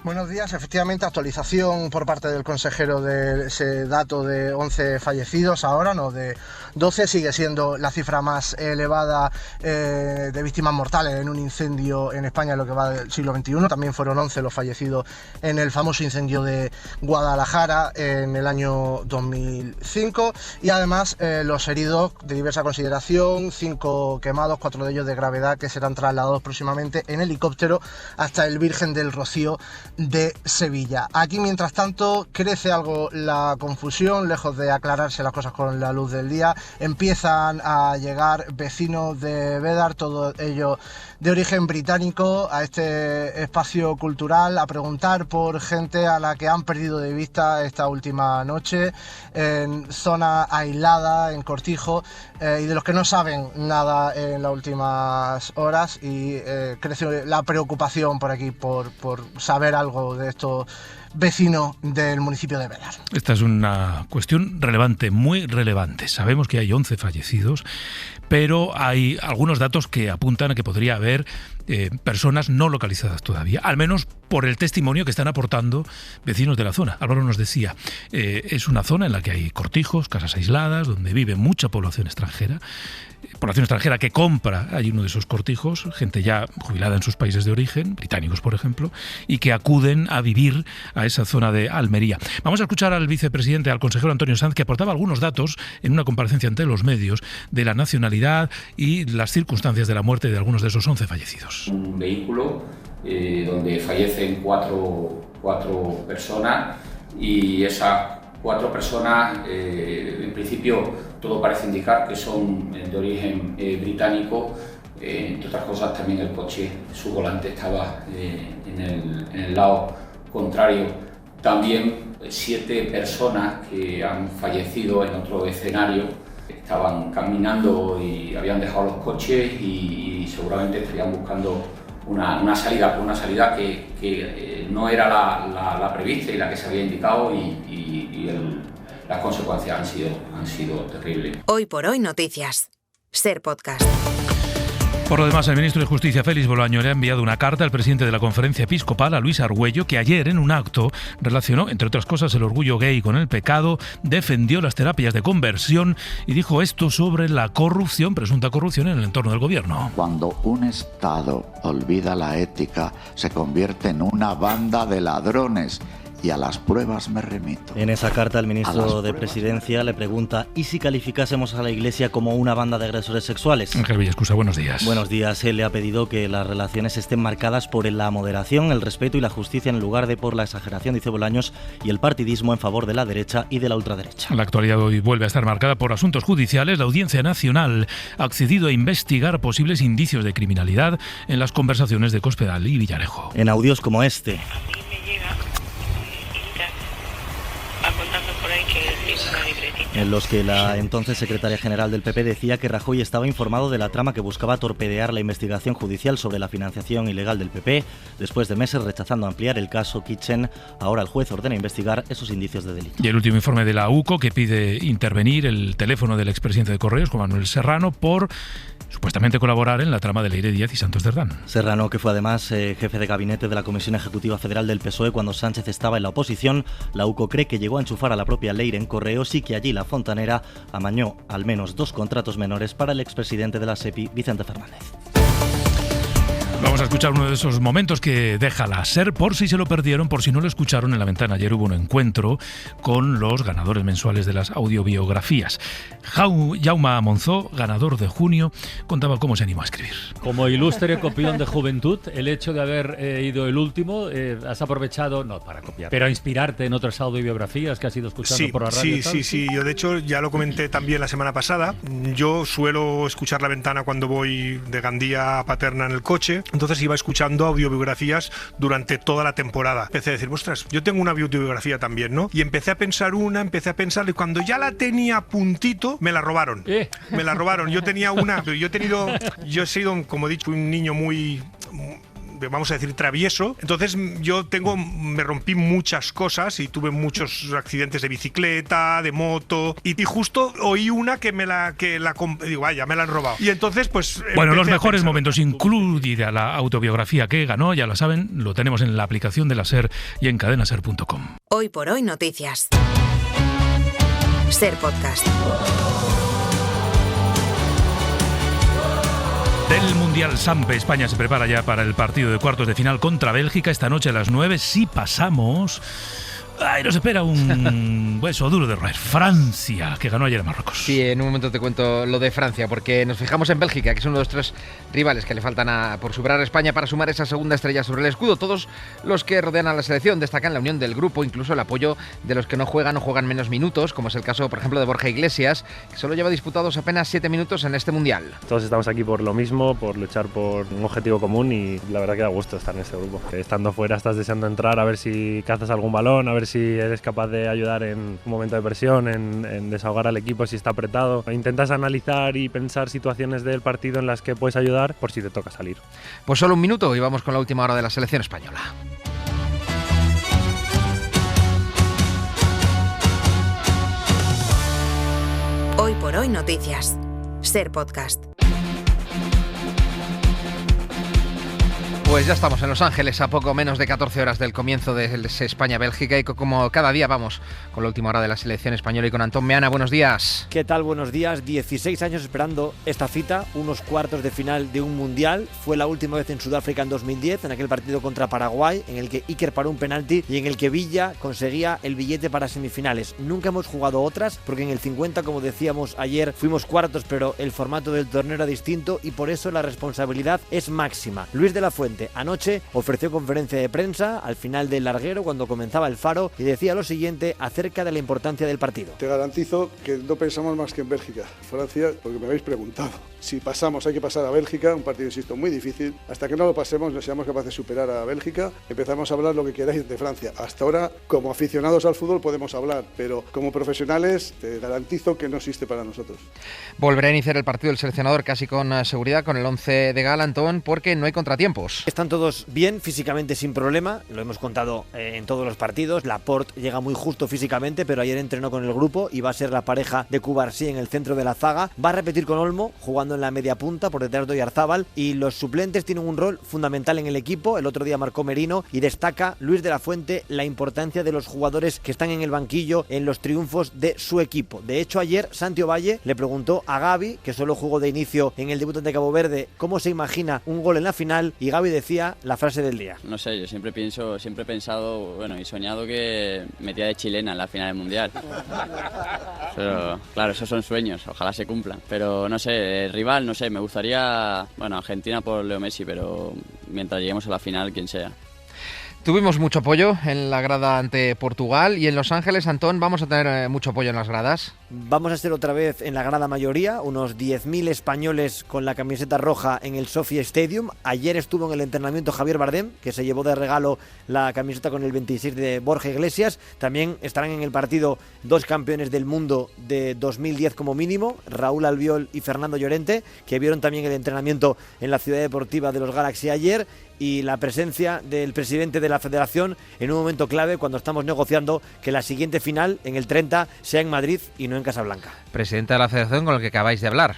Buenos días, efectivamente, actualización por parte del consejero de ese dato de 11 fallecidos, ahora no, de 12, sigue siendo la cifra más elevada de víctimas mortales en un incendio en España en lo que va del siglo XXI. También fueron 11 los fallecidos en el famoso incendio de Guadalajara en el año 2005 y además los heridos de diversa consideración, 5 quemados, 4 de ellos de gravedad, que serán trasladados próximamente en helicóptero hasta el Virgen del Rocío de Sevilla. Aquí, mientras tanto, crece algo la confusión, lejos de aclararse las cosas con la luz del día. Empiezan a llegar vecinos de Bédar, todos ellos de origen británico, a este espacio cultural, a preguntar por gente a la que han perdido de vista esta última noche, en zona aislada, en Cortijo, y de los que no saben nada en las últimas horas, y crece la preocupación por aquí por saber algo de estos vecinos del municipio de Bédar. Esta es una cuestión relevante, muy relevante. Sabemos que hay 11 fallecidos, pero hay algunos datos que apuntan a que podría haber personas no localizadas todavía, al menos por el testimonio que están aportando vecinos de la zona. Álvaro nos decía, es una zona en la que hay cortijos, casas aisladas, donde vive mucha población extranjera que compra allí uno de esos cortijos, gente ya jubilada en sus países de origen, británicos por ejemplo, y que acuden a vivir a esa zona de Almería. Vamos a escuchar al vicepresidente, al consejero Antonio Sanz, que aportaba algunos datos en una comparecencia ante los medios de la nacionalidad y las circunstancias de la muerte de algunos de esos 11 fallecidos. Un vehículo donde fallecen cuatro personas, y esas 4 personas, en principio todo parece indicar que son de origen británico. Entre otras cosas, también el coche, su volante estaba en el lado contrario. También 7 personas que han fallecido en otro escenario estaban caminando y habían dejado los coches y seguramente estarían buscando una salida que no era la prevista y la que se había indicado, y las consecuencias han sido terribles. Hoy por hoy noticias. Ser Podcast. Por lo demás, el ministro de Justicia, Félix Bolaño, le ha enviado una carta al presidente de la Conferencia Episcopal, a Luis Argüello, que ayer en un acto relacionó, entre otras cosas, el orgullo gay con el pecado, defendió las terapias de conversión y dijo esto sobre la corrupción, presunta corrupción en el entorno del gobierno. Cuando un Estado olvida la ética, se convierte en una banda de ladrones. Y a las pruebas me remito. En esa carta el ministro de Presidencia le pregunta: ¿y si calificásemos a la Iglesia como una banda de agresores sexuales? Ángel Villascusa, buenos días. Buenos días. Él le ha pedido que las relaciones estén marcadas por la moderación, el respeto y la justicia en lugar de por la exageración, dice Bolaños, y el partidismo en favor de la derecha y de la ultraderecha. La actualidad hoy vuelve a estar marcada por asuntos judiciales. La Audiencia Nacional ha accedido a investigar posibles indicios de criminalidad en las conversaciones de Cospedal y Villarejo. En audios como este. Contando por ahí que es una en los que la entonces secretaria general del PP decía que Rajoy estaba informado de la trama que buscaba torpedear la investigación judicial sobre la financiación ilegal del PP. Después de meses rechazando ampliar el caso Kitchen, ahora el juez ordena investigar esos indicios de delito. Y el último informe de la UCO, que pide intervenir el teléfono del expresidente de Correos, Juan Manuel Serrano, por supuestamente colaborar en la trama de Leire Díaz y Santos Cerdán. Serrano, que fue además jefe de gabinete de la Comisión Ejecutiva Federal del PSOE cuando Sánchez estaba en la oposición, la UCO cree que llegó a enchufar a la propia Leire en Correos y que allí la fontanera amañó al menos 2 contratos menores para el expresidente de la SEPI, Vicente Fernández. Vamos a escuchar uno de esos momentos que deja la SER, por si se lo perdieron, por si no lo escucharon. En La Ventana ayer hubo un encuentro con los ganadores mensuales de las audiobiografías. Jaume Monzó, ganador de junio, contaba cómo se animó a escribir. Como ilustre copión de juventud, el hecho de haber ido el último, has aprovechado, no para copiar, pero a inspirarte en otras audiobiografías que has ido escuchando por la radio. Sí, yo de hecho ya lo comenté también la semana pasada. Yo suelo escuchar La Ventana cuando voy de Gandía a Paterna en el coche. Entonces iba escuchando audiobiografías durante toda la temporada. Empecé a decir, ostras, yo tengo una audiobiografía también, ¿no? Y empecé a pensar y cuando ya la tenía a puntito, me la robaron. Me la robaron. Yo tenía una, yo he sido, como he dicho, un niño muy, vamos a decir, travieso. Entonces me rompí muchas cosas y tuve muchos accidentes de bicicleta, de moto, y justo oí una digo, vaya, me la han robado. Y entonces, pues... Bueno, los mejores momentos, incluida la autobiografía que ganó, ya lo saben, lo tenemos en la aplicación de la SER y en cadenaser.com. Hoy por hoy noticias. SER Podcast. Del Mundial Sampe, España se prepara ya para el partido de cuartos de final contra Bélgica esta noche a las 9. Si pasamos, nos espera un hueso duro de roer. Francia, que ganó ayer a Marruecos. Sí, en un momento te cuento lo de Francia, porque nos fijamos en Bélgica, que es uno de los 3 rivales que le faltan por superar a España para sumar esa segunda estrella sobre el escudo. Todos los que rodean a la selección destacan la unión del grupo, incluso el apoyo de los que no juegan menos minutos, como es el caso, por ejemplo, de Borja Iglesias, que solo lleva disputados apenas 7 minutos en este Mundial. Todos estamos aquí por lo mismo, por luchar por un objetivo común, y la verdad que da gusto estar en este grupo. Estando fuera estás deseando entrar a ver si cazas algún balón, a ver si eres capaz de ayudar en un momento de presión, en desahogar al equipo si está apretado. Intentas analizar y pensar situaciones del partido en las que puedes ayudar por si te toca salir. Pues solo un minuto y vamos con la última hora de la selección española. Hoy por hoy noticias. SER Podcast. Pues ya estamos en Los Ángeles, a poco menos de 14 horas del comienzo de España-Bélgica, y como cada día vamos con la última hora de la selección española y con Antón Meana. Buenos días. ¿Qué tal? Buenos días. 16 años esperando esta cita, unos cuartos de final de un mundial. Fue la última vez en Sudáfrica en 2010, en aquel partido contra Paraguay, en el que Iker paró un penalti y en el que Villa conseguía el billete para semifinales. Nunca hemos jugado otras, porque en el 50, como decíamos ayer, fuimos cuartos, pero el formato del torneo era distinto y por eso la responsabilidad es máxima. Luis de la Fuente anoche ofreció conferencia de prensa al final del larguero cuando comenzaba el Faro y decía lo siguiente acerca de la importancia del partido. Te garantizo que no pensamos más que en Bélgica. Francia, porque me habéis preguntado. Si pasamos, hay que pasar a Bélgica, un partido, insisto, muy difícil. Hasta que no lo pasemos, no seamos capaces de superar a Bélgica, empezamos a hablar lo que queráis de Francia. Hasta ahora, como aficionados al fútbol podemos hablar, pero como profesionales te garantizo que no existe para nosotros. Volverá a iniciar el partido del seleccionador casi con seguridad con el 11 de gala, Antón, porque no hay contratiempos. Están todos bien, físicamente sin problema, lo hemos contado en todos los partidos. Laporte llega muy justo físicamente, pero ayer entrenó con el grupo y va a ser la pareja de Cubarsí en el centro de la zaga. Va a repetir con Olmo, jugando en la media punta por detrás de Oyarzábal, y los suplentes tienen un rol fundamental en el equipo. El otro día marcó Merino y destaca Luis de la Fuente la importancia de los jugadores que están en el banquillo en los triunfos de su equipo. De hecho, ayer Santi Ovalle le preguntó a Gavi, que solo jugó de inicio en el debut ante Cabo Verde, cómo se imagina un gol en la final, y Gavi decía la frase del día. No sé, yo siempre he pensado, y soñado que metía de chilena en la final del Mundial. Pero claro, esos son sueños, ojalá se cumplan. Pero no sé, el rival, no sé, me gustaría, Argentina por Leo Messi, pero mientras lleguemos a la final, quien sea. Tuvimos mucho apoyo en la grada ante Portugal y en Los Ángeles, Antón, vamos a tener mucho apoyo en las gradas. Vamos a ser otra vez en la grada mayoría, unos 10.000 españoles con la camiseta roja en el Sophie Stadium. Ayer estuvo en el entrenamiento Javier Bardem, que se llevó de regalo la camiseta con el 26 de Borja Iglesias. También estarán en el partido 2 campeones del mundo de 2010 como mínimo, Raúl Albiol y Fernando Llorente, que vieron también el entrenamiento en la ciudad deportiva de los Galaxy ayer, y la presencia del presidente de la Federación en un momento clave cuando estamos negociando que la siguiente final, en el 30, sea en Madrid y no en Casablanca. Presidente de la Federación con el que acabáis de hablar.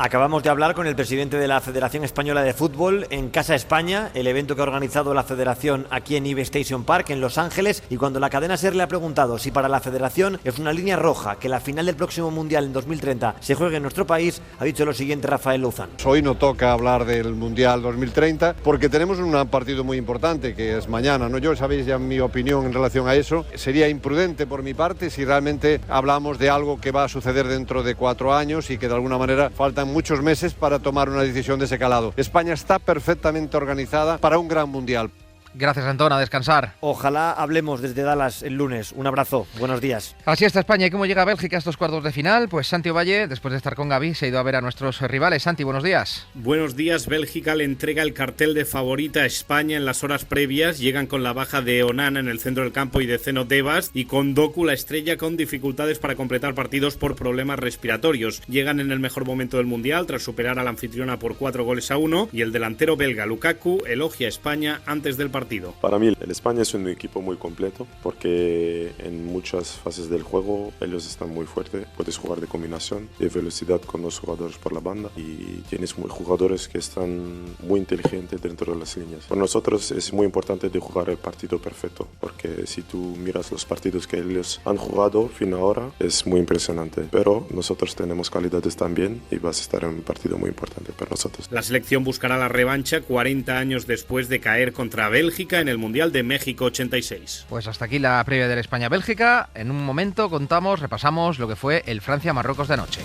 Acabamos de hablar con el presidente de la Federación Española de Fútbol en Casa España, el evento que ha organizado la Federación aquí en Ibe Station Park, en Los Ángeles, y cuando la cadena SER le ha preguntado si para la Federación es una línea roja que la final del próximo Mundial en 2030 se juegue en nuestro país, ha dicho lo siguiente Rafael Louzán. Hoy no toca hablar del Mundial 2030 porque tenemos un partido muy importante que es mañana, ¿no? Yo sabéis ya mi opinión en relación a eso. Sería imprudente por mi parte si realmente hablamos de algo que va a suceder dentro de 4 años y que de alguna manera faltan muchos meses para tomar una decisión de ese calado. España está perfectamente organizada para un gran mundial. Gracias, Antón, a descansar. Ojalá hablemos desde Dallas el lunes. Un abrazo, buenos días. Así está España. ¿Y cómo llega Bélgica a estos cuartos de final? Pues Santi Ovalle, después de estar con Gaby, se ha ido a ver a nuestros rivales. Santi, buenos días. Buenos días. Bélgica le entrega el cartel de favorita a España en las horas previas. Llegan con la baja de Onana en el centro del campo y de Zeno Devas, y con Doku, la estrella, con dificultades para completar partidos por problemas respiratorios. Llegan en el mejor momento del Mundial tras superar a la anfitriona por 4-1, y el delantero belga Lukaku elogia a España antes del partido. Para mí el España es un equipo muy completo porque en muchas fases del juego ellos están muy fuertes. Puedes jugar de combinación, de velocidad con 2 jugadores por la banda, y tienes jugadores que están muy inteligentes dentro de las líneas. Para nosotros es muy importante de jugar el partido perfecto, porque si tú miras los partidos que ellos han jugado fin ahora es muy impresionante, pero nosotros tenemos calidades también y vas a estar en un partido muy importante para nosotros. La selección buscará la revancha 40 años después de caer contra Bélgica en el Mundial de México 86. Pues hasta aquí la previa de la España-Bélgica. En un momento repasamos lo que fue el Francia-Marruecos de anoche.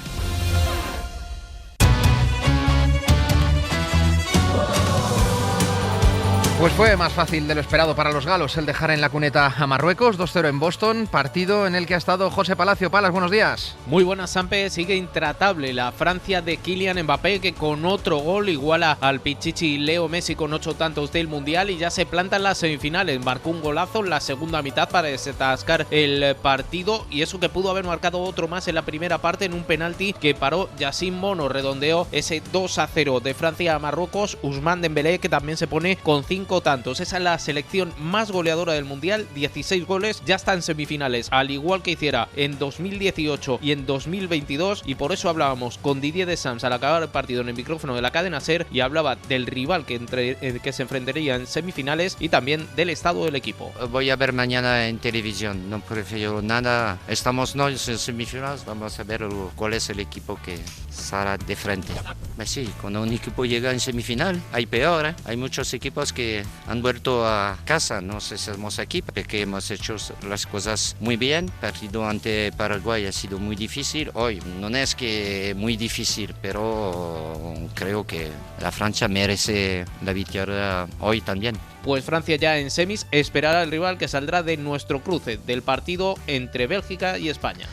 Pues fue más fácil de lo esperado para los galos el dejar en la cuneta a Marruecos, 2-0 en Boston, partido en el que ha estado José Palacio. Palas, buenos días. Muy buenas, Sampe. Sigue intratable la Francia de Kylian Mbappé, que con otro gol iguala al pichichi Leo Messi con 8 tantos del Mundial y ya se planta en las semifinales. Marcó un golazo en la segunda mitad para desatascar el partido, y eso que pudo haber marcado otro más en la primera parte en un penalti que paró Yacine Bono. Redondeó ese 2-0 de Francia a Marruecos. Ousmane Dembélé, que también se pone con 5 tantos. Esa es la selección más goleadora del Mundial, 16 goles, ya está en semifinales, al igual que hiciera en 2018 y en 2022, y por eso hablábamos con Didier Deschamps al acabar el partido en el micrófono de la cadena SER, y hablaba del rival que se enfrentaría en semifinales y también del estado del equipo. Voy a ver mañana en televisión, no prefiero nada, estamos no en semifinales, vamos a ver cuál es el equipo que saldrá de frente. Pues sí, cuando un equipo llega en semifinal, hay peor, ¿eh? Hay muchos equipos que han vuelto a casa, no sé si somos aquí, porque hemos hecho las cosas muy bien. El partido ante Paraguay ha sido muy difícil, hoy no es que muy difícil, pero creo que la Francia merece la victoria hoy también. Pues Francia ya en semis esperará al rival que saldrá de nuestro cruce, del partido entre Bélgica y España.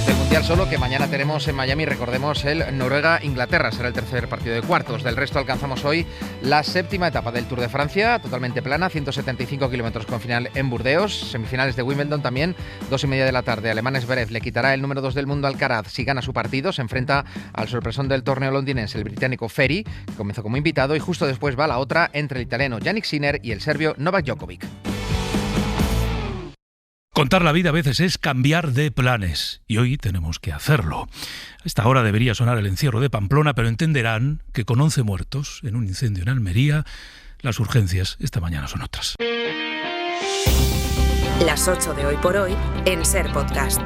Del Mundial solo que mañana tenemos en Miami, recordemos, el Noruega-Inglaterra, será el tercer partido de cuartos. Del resto alcanzamos hoy la séptima etapa del Tour de Francia, totalmente plana, 175 kilómetros con final en Burdeos. Semifinales de Wimbledon también, 2:30 de la tarde. Alemán Zverev le quitará el número 2 del mundo Alcaraz si gana su partido. Se enfrenta al sorpresón del torneo londinense, el británico Ferry, que comenzó como invitado, y justo después va la otra entre el italiano Jannik Sinner y el serbio Novak Djokovic. Contar la vida a veces es cambiar de planes, y hoy tenemos que hacerlo. A esta hora debería sonar el encierro de Pamplona, pero entenderán que con 11 muertos en un incendio en Almería, las urgencias esta mañana son otras. Las 8 de Hoy por Hoy en SER Podcast.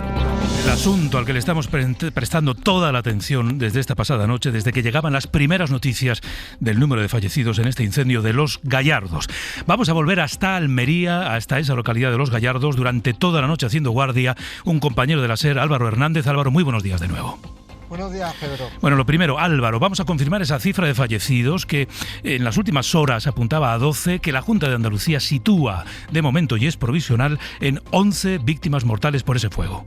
El asunto al que le estamos prestando toda la atención desde esta pasada noche, desde que llegaban las primeras noticias del número de fallecidos en este incendio de Los Gallardos. Vamos a volver hasta Almería, hasta esa localidad de Los Gallardos, durante toda la noche haciendo guardia un compañero de la SER, Álvaro Hernández. Álvaro, muy buenos días de nuevo. Buenos días, Pedro. Bueno, lo primero, Álvaro, vamos a confirmar esa cifra de fallecidos que en las últimas horas apuntaba a 12, que la Junta de Andalucía sitúa de momento y es provisional en 11 víctimas mortales por ese fuego.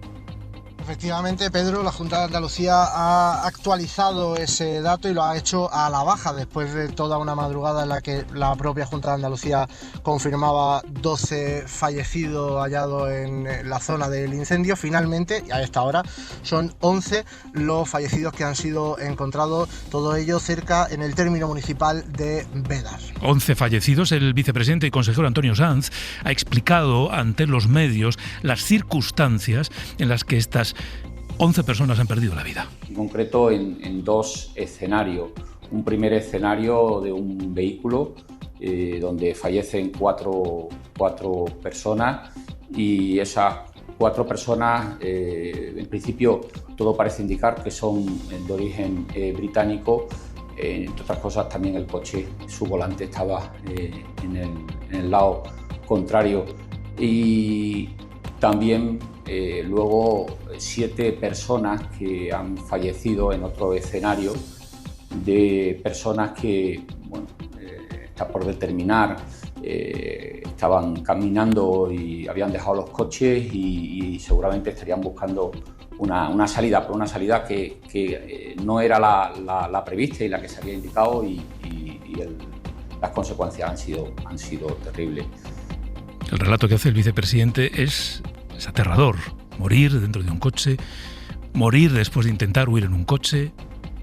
Efectivamente, Pedro, la Junta de Andalucía ha actualizado ese dato y lo ha hecho a la baja después de toda una madrugada en la que la propia Junta de Andalucía confirmaba 12 fallecidos hallados en la zona del incendio. Finalmente, y a esta hora, son 11 los fallecidos que han sido encontrados, todo ello cerca en el término municipal de Bédar. 11 fallecidos. El vicepresidente y consejero Antonio Sanz ha explicado ante los medios las circunstancias en las que estas 11 personas han perdido la vida. En concreto en dos escenarios. Un primer escenario de un vehículo donde fallecen cuatro personas y esas 4 personas, en principio todo parece indicar que son de origen británico. Entre otras cosas también el coche, su volante estaba en el lado contrario y también luego 7 personas que han fallecido en otro escenario de personas que, bueno, está por determinar, estaban caminando y habían dejado los coches y seguramente estarían buscando una salida, pero una salida que no era la prevista y la que se había indicado y las consecuencias han sido terribles. El relato que hace el vicepresidente es aterrador. Morir dentro de un coche, morir después de intentar huir en un coche,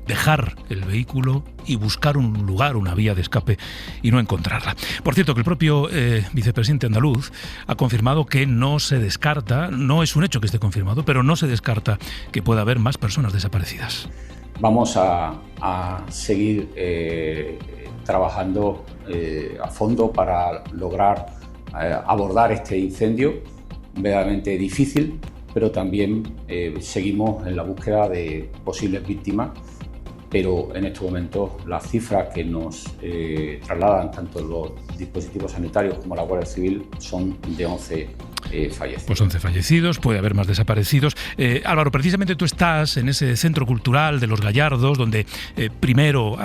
dejar el vehículo y buscar un lugar, una vía de escape y no encontrarla. Por cierto, que el propio vicepresidente andaluz ha confirmado que no se descarta, no es un hecho que esté confirmado, pero no se descarta que pueda haber más personas desaparecidas. Vamos a seguir trabajando a fondo para lograr abordar este incendio verdaderamente difícil, pero también seguimos en la búsqueda de posibles víctimas, pero en estos momentos las cifras que nos trasladan tanto los dispositivos sanitarios como la Guardia Civil son de 11 fallecidos. Pues 11 fallecidos, puede haber más desaparecidos. Álvaro, precisamente tú estás en ese centro cultural de Los Gallardos, donde primero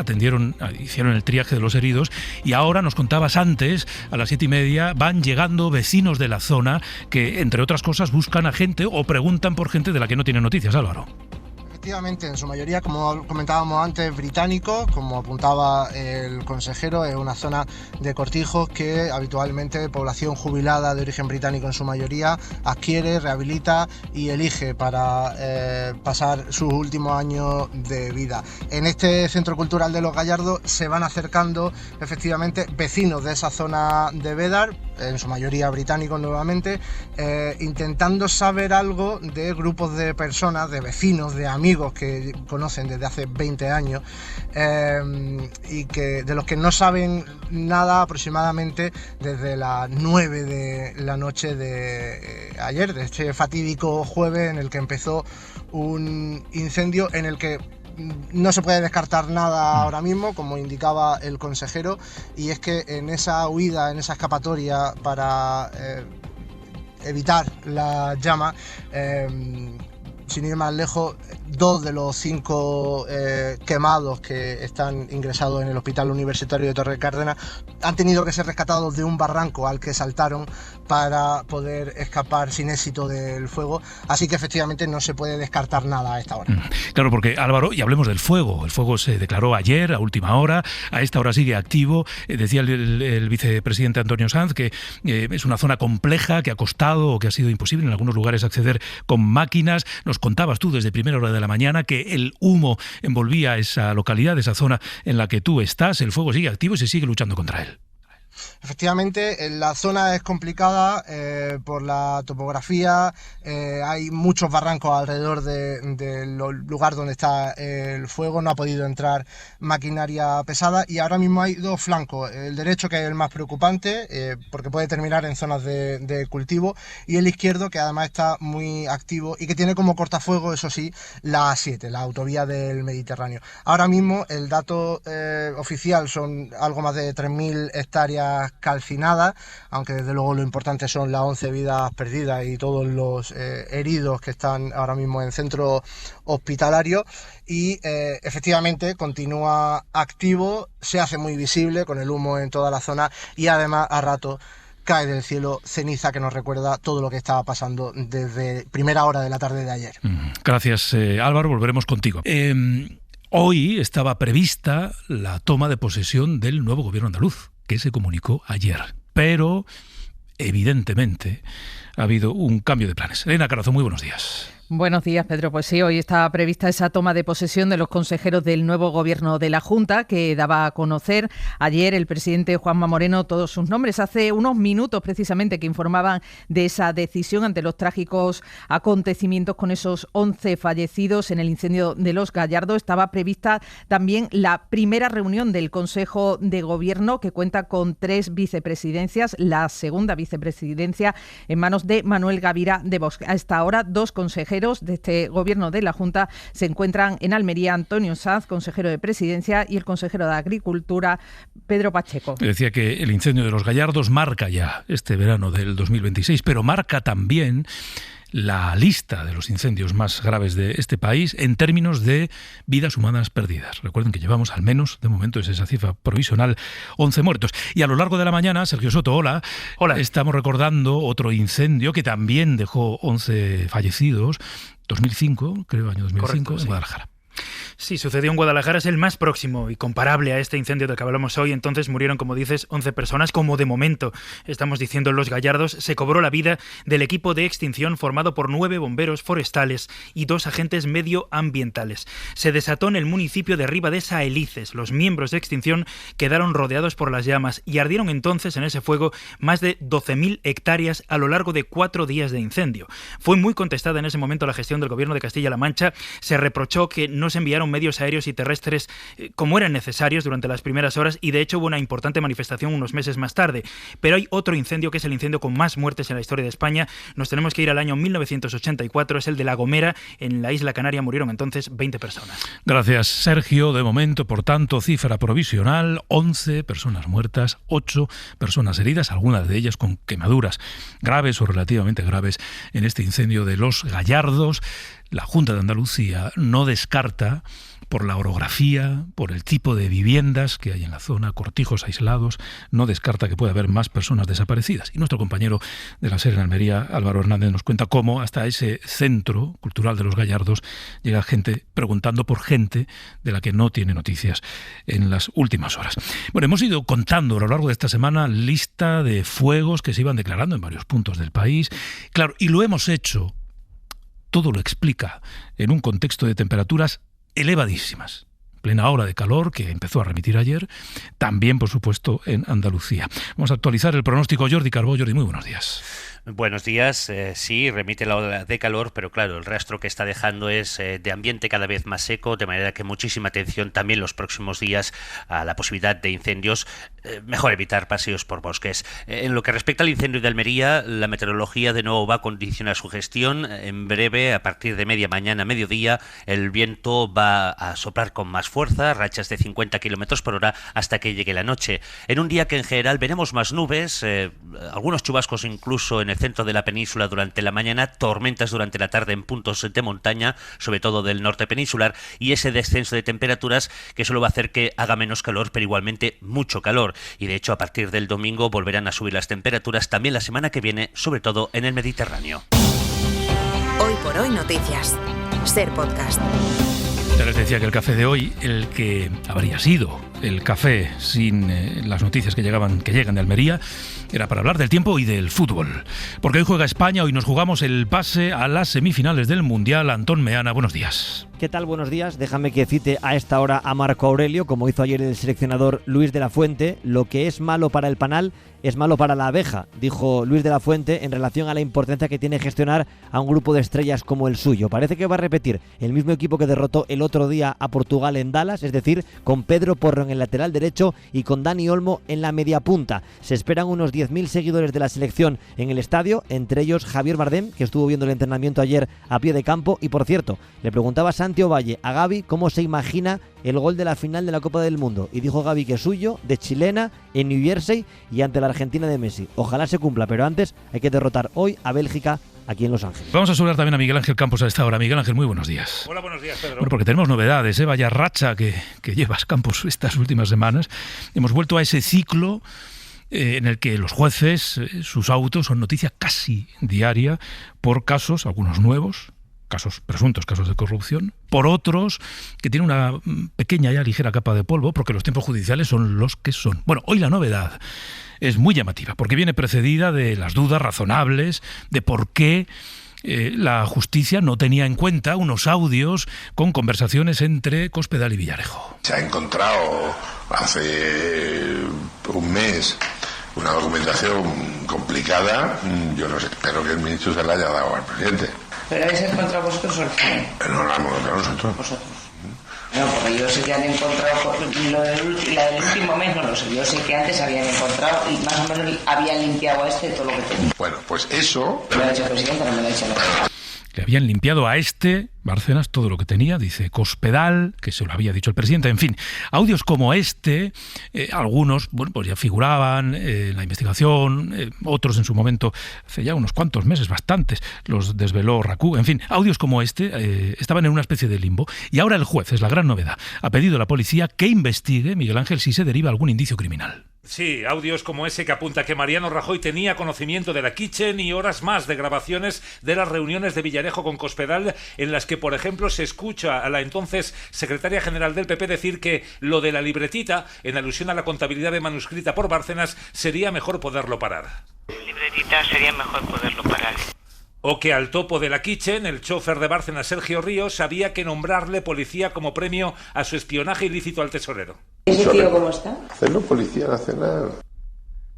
hicieron el triaje de los heridos y ahora nos contabas antes, a las 7:30, van llegando vecinos de la zona que, entre otras cosas, buscan a gente o preguntan por gente de la que no tienen noticias, Álvaro. Efectivamente, en su mayoría, como comentábamos antes, británicos, como apuntaba el consejero, es una zona de cortijos que habitualmente población jubilada de origen británico en su mayoría adquiere, rehabilita y elige para pasar sus últimos años de vida. En este centro cultural de Los Gallardos se van acercando efectivamente vecinos de esa zona de Bédar, en su mayoría británicos nuevamente, intentando saber algo de grupos de personas, de vecinos, de amigos que conocen desde hace 20 años y que de los que no saben nada aproximadamente desde las 9 de la noche de ayer, de este fatídico jueves en el que empezó un incendio en el que no se puede descartar nada ahora mismo, como indicaba el consejero, y es que en esa huida, en esa escapatoria para evitar la llama, sin ir más lejos, 2 de los 5 quemados que están ingresados en el Hospital Universitario de Torre Cárdenas han tenido que ser rescatados de un barranco al que saltaron para poder escapar sin éxito del fuego, así que efectivamente no se puede descartar nada a esta hora. Claro, porque Álvaro, y hablemos del fuego. El fuego se declaró ayer a última hora, a esta hora sigue activo. Decía el vicepresidente Antonio Sanz que es una zona compleja, que ha costado o que ha sido imposible en algunos lugares acceder con máquinas. Nos contabas tú desde primera hora de la mañana que el humo envolvía esa localidad, esa zona en la que tú estás. El fuego sigue activo y se sigue luchando contra él. Efectivamente, la zona es complicada por la topografía, hay muchos barrancos alrededor del lugar donde está el fuego, no ha podido entrar maquinaria pesada y ahora mismo hay 2 flancos, el derecho, que es el más preocupante porque puede terminar en zonas de cultivo, y el izquierdo, que además está muy activo y que tiene como cortafuego, eso sí, la A7, la autovía del Mediterráneo. Ahora mismo el dato oficial son algo más de 3.000 hectáreas estrellas calcinadas, aunque desde luego lo importante son las 11 vidas perdidas y todos los heridos que están ahora mismo en centro hospitalario. Y efectivamente continúa activo, se hace muy visible con el humo en toda la zona y además a rato cae del cielo ceniza que nos recuerda todo lo que estaba pasando desde primera hora de la tarde de ayer. Gracias, Álvaro, volveremos contigo. Hoy estaba prevista la toma de posesión del nuevo gobierno andaluz, que se comunicó ayer, pero evidentemente ha habido un cambio de planes. Elena Carazo, muy buenos días. Buenos días, Pedro. Pues sí, hoy está prevista esa toma de posesión de los consejeros del nuevo gobierno de la Junta, que daba a conocer ayer el presidente Juanma Moreno todos sus nombres. Hace unos minutos, precisamente, que informaban de esa decisión ante los trágicos acontecimientos con esos 11 fallecidos en el incendio de Los Gallardos. Estaba prevista también la primera reunión del Consejo de Gobierno, que cuenta con 3 vicepresidencias, la segunda vicepresidencia en manos de Manuel Gavira de Vox. Hasta ahora, 2 consejeros de este gobierno de la Junta se encuentran en Almería: Antonio Sanz, consejero de Presidencia, y el consejero de Agricultura, Pedro Pacheco. Decía que el incendio de Los Gallardos marca ya este verano del 2026, pero marca también la lista de los incendios más graves de este país en términos de vidas humanas perdidas. Recuerden que llevamos al menos, de momento es esa cifra provisional, 11 muertos. Y a lo largo de la mañana, Sergio Soto, hola. Estamos recordando otro incendio que también dejó 11 fallecidos, 2005, creo, año 2005, correcto, en Guadalajara. Sí, sucedió en Guadalajara, es el más próximo y comparable a este incendio del que hablamos hoy. Entonces murieron, como dices, 11 personas, como de momento estamos diciendo en Los Gallardos. Se cobró la vida del equipo de extinción formado por 9 bomberos forestales y 2 agentes medioambientales. Se desató en el municipio de Ribadesa Elices. Los miembros de extinción quedaron rodeados por las llamas y ardieron entonces en ese fuego más de 12.000 hectáreas a lo largo de 4 días de incendio. Fue muy contestada en ese momento la gestión del gobierno de Castilla-La Mancha. Se reprochó que no se enviaron medios aéreos y terrestres como eran necesarios durante las primeras horas, y de hecho hubo una importante manifestación unos meses más tarde. Pero hay otro incendio que es el incendio con más muertes en la historia de España. Nos tenemos que ir al año 1984, es el de La Gomera, en la isla Canaria. Murieron entonces 20 personas. Gracias, Sergio. De momento, por tanto, cifra provisional: 11 personas muertas, 8 personas heridas, algunas de ellas con quemaduras graves o relativamente graves en este incendio de Los Gallardos. La Junta de Andalucía no descarta, por la orografía, por el tipo de viviendas que hay en la zona, cortijos aislados, no descarta que pueda haber más personas desaparecidas. Y nuestro compañero de la SER en Almería, Álvaro Hernández, nos cuenta cómo hasta ese centro cultural de Los Gallardos llega gente preguntando por gente de la que no tiene noticias en las últimas horas. Bueno, hemos ido contando a lo largo de esta semana lista de fuegos que se iban declarando en varios puntos del país. Claro, y lo hemos hecho, todo lo explica, en un contexto de temperaturas elevadísimas. Plena ola de calor que empezó a remitir ayer, también, por supuesto, en Andalucía. Vamos a actualizar el pronóstico. Jordi Carbó. Jordi, muy buenos días. Buenos días. Sí, remite la ola de calor, pero claro, el rastro que está dejando es de ambiente cada vez más seco, de manera que muchísima atención también los próximos días a la posibilidad de incendios. Mejor evitar paseos por bosques. En lo que respecta al incendio de Almería, la meteorología de nuevo va a condicionar su gestión. En breve, a partir de media mañana, mediodía, el viento va a soplar con más fuerza, rachas de 50 kilómetros por hora hasta que llegue la noche. En un día que en general veremos más nubes, algunos chubascos incluso en el centro de la península durante la mañana, tormentas durante la tarde en puntos de montaña, sobre todo del norte peninsular, y ese descenso de temperaturas que solo va a hacer que haga menos calor, pero igualmente mucho calor. Y de hecho, a partir del domingo volverán a subir las temperaturas también la semana que viene, sobre todo en el Mediterráneo. Hoy por hoy noticias. SER Podcast. Ya les decía que el café de hoy, el que habría sido el café sin las noticias que llegan de Almería, era para hablar del tiempo y del fútbol. Porque hoy juega España, hoy nos jugamos el pase a las semifinales del Mundial. Antón Meana, buenos días. ¿Qué tal? Buenos días. Déjame que cite a esta hora a Marco Aurelio, como hizo ayer el seleccionador Luis de la Fuente. Lo que es malo para el panal es malo para la abeja, dijo Luis de la Fuente en relación a la importancia que tiene gestionar a un grupo de estrellas como el suyo. Parece que va a repetir el mismo equipo que derrotó el otro día a Portugal en Dallas, es decir, con Pedro Porro en el lateral derecho y con Dani Olmo en la media punta. Se esperan unos 10.000 seguidores de la selección en el estadio, entre ellos Javier Bardem, que estuvo viendo el entrenamiento ayer a pie de campo. Y por cierto, le preguntaba a Santi Santi Ovalle a Gavi cómo se imagina el gol de la final de la Copa del Mundo. Y dijo Gavi que es suyo, de chilena, en New Jersey y ante la Argentina de Messi. Ojalá se cumpla, pero antes hay que derrotar hoy a Bélgica aquí en Los Ángeles. Vamos a saludar también a Miguel Ángel Campos a esta hora. Miguel Ángel, muy buenos días. Hola, buenos días, Pedro. Bueno, porque tenemos novedades, vaya racha que llevas, Campos, estas últimas semanas. Hemos vuelto a ese ciclo en el que los jueces, sus autos son noticia casi diaria por casos, algunos nuevos, presuntos casos de corrupción, por otros que tienen una pequeña ya ligera capa de polvo, porque los tiempos judiciales son los que son. Bueno, hoy la novedad es muy llamativa, porque viene precedida de las dudas razonables de por qué la justicia no tenía en cuenta unos audios con conversaciones entre Cospedal y Villarejo. Se ha encontrado hace un mes una documentación complicada. Yo no sé, espero que el ministro se la haya dado al presidente. ¿Pero habéis encontrado vosotros o el juez? No la hemos encontrado nosotros. Vosotros. No, porque yo sé que han encontrado la del último mes, no lo sé. Yo sé que antes habían encontrado y más o menos habían limpiado todo lo que tenía. Bueno, pues eso... Me lo ha dicho el presidente, no me lo ha dicho nada. Le habían limpiado a Bárcenas, todo lo que tenía, dice Cospedal, que se lo había dicho el presidente. En fin, audios como algunos, pues ya figuraban en la investigación, otros en su momento, hace ya unos cuantos meses, bastantes, los desveló RACU. En fin, audios como estaban en una especie de limbo. Y ahora el juez, es la gran novedad, ha pedido a la policía que investigue, Miguel Ángel, si se deriva algún indicio criminal. Sí, audios como ese que apunta que Mariano Rajoy tenía conocimiento de la Kitchen y horas más de grabaciones de las reuniones de Villarejo con Cospedal, en las que, por ejemplo, se escucha a la entonces secretaria general del PP decir que lo de la libretita, en alusión a la contabilidad de manuscrita por Bárcenas, sería mejor poderlo parar. Libretita sería mejor poderlo parar. O que al topo de la Kitchen, el chofer de Bárcenas, Sergio Ríos, había que nombrarle policía como premio a su espionaje ilícito al tesorero. ¿Ese tío cómo está? Hacerlo Policía Nacional.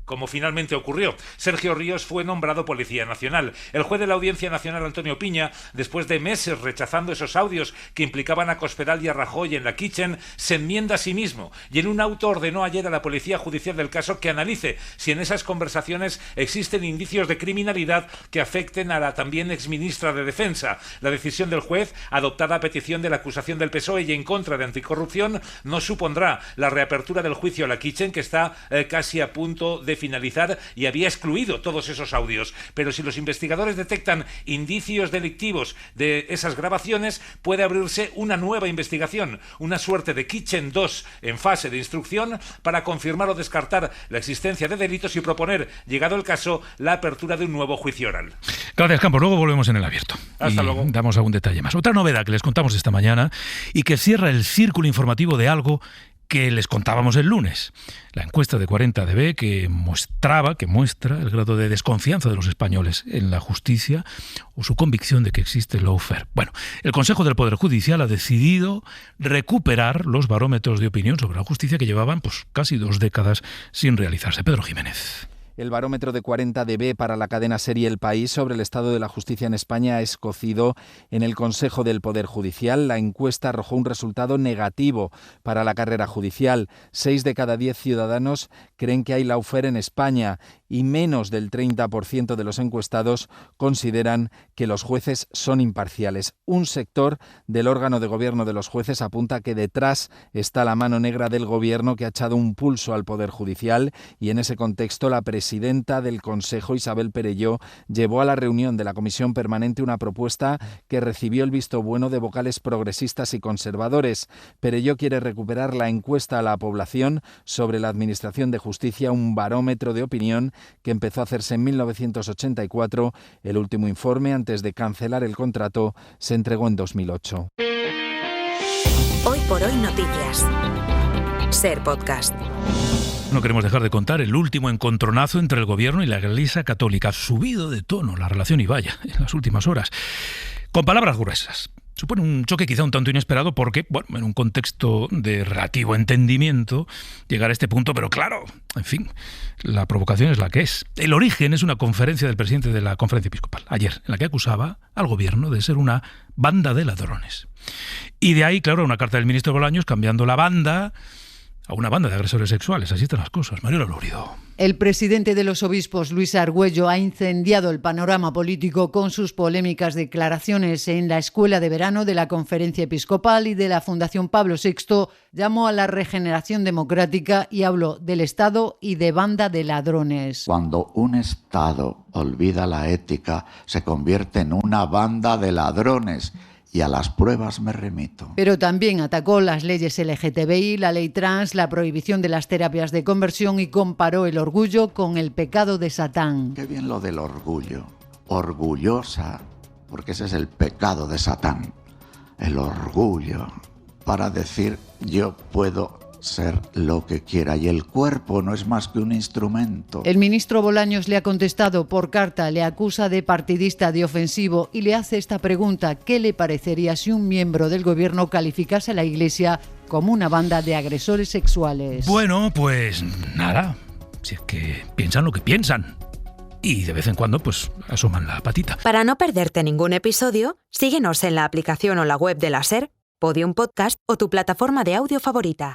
Como finalmente ocurrió. Sergio Ríos fue nombrado Policía Nacional. El juez de la Audiencia Nacional, Antonio Piña, después de meses rechazando esos audios que implicaban a Cospedal y a Rajoy en la Kitchen, se enmienda a sí mismo y en un auto ordenó ayer a la Policía Judicial del caso que analice si en esas conversaciones existen indicios de criminalidad que afecten a la también exministra de Defensa. La decisión del juez, adoptada a petición de la acusación del PSOE y en contra de Anticorrupción, no supondrá la reapertura del juicio a la Kitchen, que está casi a punto de finalizar y había excluido todos esos audios. Pero si los investigadores detectan indicios delictivos de esas grabaciones, puede abrirse una nueva investigación, una suerte de Kitchen 2 en fase de instrucción para confirmar o descartar la existencia de delitos y proponer, llegado el caso, la apertura de un nuevo juicio oral. Gracias, Campos. Luego volvemos en el abierto. Hasta luego. Damos algún detalle más. Otra novedad que les contamos esta mañana y que cierra el círculo informativo de algo que les contábamos el lunes. La encuesta de 40DB que muestra el grado de desconfianza de los españoles en la justicia o su convicción de que existe lawfare. Bueno, el Consejo del Poder Judicial ha decidido recuperar los barómetros de opinión sobre la justicia que llevaban casi 2 décadas sin realizarse. Pedro Jiménez. El barómetro de 40DB para la cadena serie El País sobre el estado de la justicia en España ha escocido en el Consejo del Poder Judicial. La encuesta arrojó un resultado negativo para la carrera judicial. 6 de cada 10 ciudadanos creen que hay lawfare en España y menos del 30% de los encuestados consideran que los jueces son imparciales. Un sector del órgano de gobierno de los jueces apunta que detrás está la mano negra del gobierno que ha echado un pulso al Poder Judicial y en ese contexto la presidenta del Consejo, Isabel Perelló, llevó a la reunión de la Comisión Permanente una propuesta que recibió el visto bueno de vocales progresistas y conservadores. Perelló quiere recuperar la encuesta a la población sobre la Administración de Justicia, un barómetro de opinión que empezó a hacerse en 1984. El último informe, antes de cancelar el contrato, se entregó en 2008. Hoy por hoy noticias. Ser podcast. No queremos dejar de contar el último encontronazo entre el gobierno y la Iglesia Católica. Ha subido de tono la relación y vaya en las últimas horas. Con palabras gruesas. Supone un choque quizá un tanto inesperado porque, en un contexto de relativo entendimiento, llegar a este punto, pero claro, en fin, la provocación es la que es. El origen es una conferencia del presidente de la Conferencia Episcopal, ayer, en la que acusaba al gobierno de ser una banda de ladrones. Y de ahí, claro, una carta del ministro Bolaños cambiando la banda a una banda de agresores sexuales. Así están las cosas. Mariela Lórido. El presidente de los obispos, Luis Argüello, ha incendiado el panorama político con sus polémicas declaraciones en la escuela de verano de la Conferencia Episcopal y de la Fundación Pablo VI. Llamó a la regeneración democrática y habló del Estado y de banda de ladrones. Cuando un Estado olvida la ética, se convierte en una banda de ladrones. Y a las pruebas me remito. Pero también atacó las leyes LGTBI, la ley trans, la prohibición de las terapias de conversión y comparó el orgullo con el pecado de Satán. Qué bien lo del orgullo. Orgullosa, porque ese es el pecado de Satán. El orgullo, para decir yo puedo ser lo que quiera, y el cuerpo no es más que un instrumento. El ministro Bolaños le ha contestado por carta, le acusa de partidista, de ofensivo, y le hace esta pregunta: ¿qué le parecería si un miembro del gobierno calificase a la Iglesia como una banda de agresores sexuales? Bueno, pues nada, si es que piensan lo que piensan. Y de vez en cuando, pues, asoman la patita. Para no perderte ningún episodio, síguenos en la aplicación o la web de la SER, Podium Podcast o tu plataforma de audio favorita.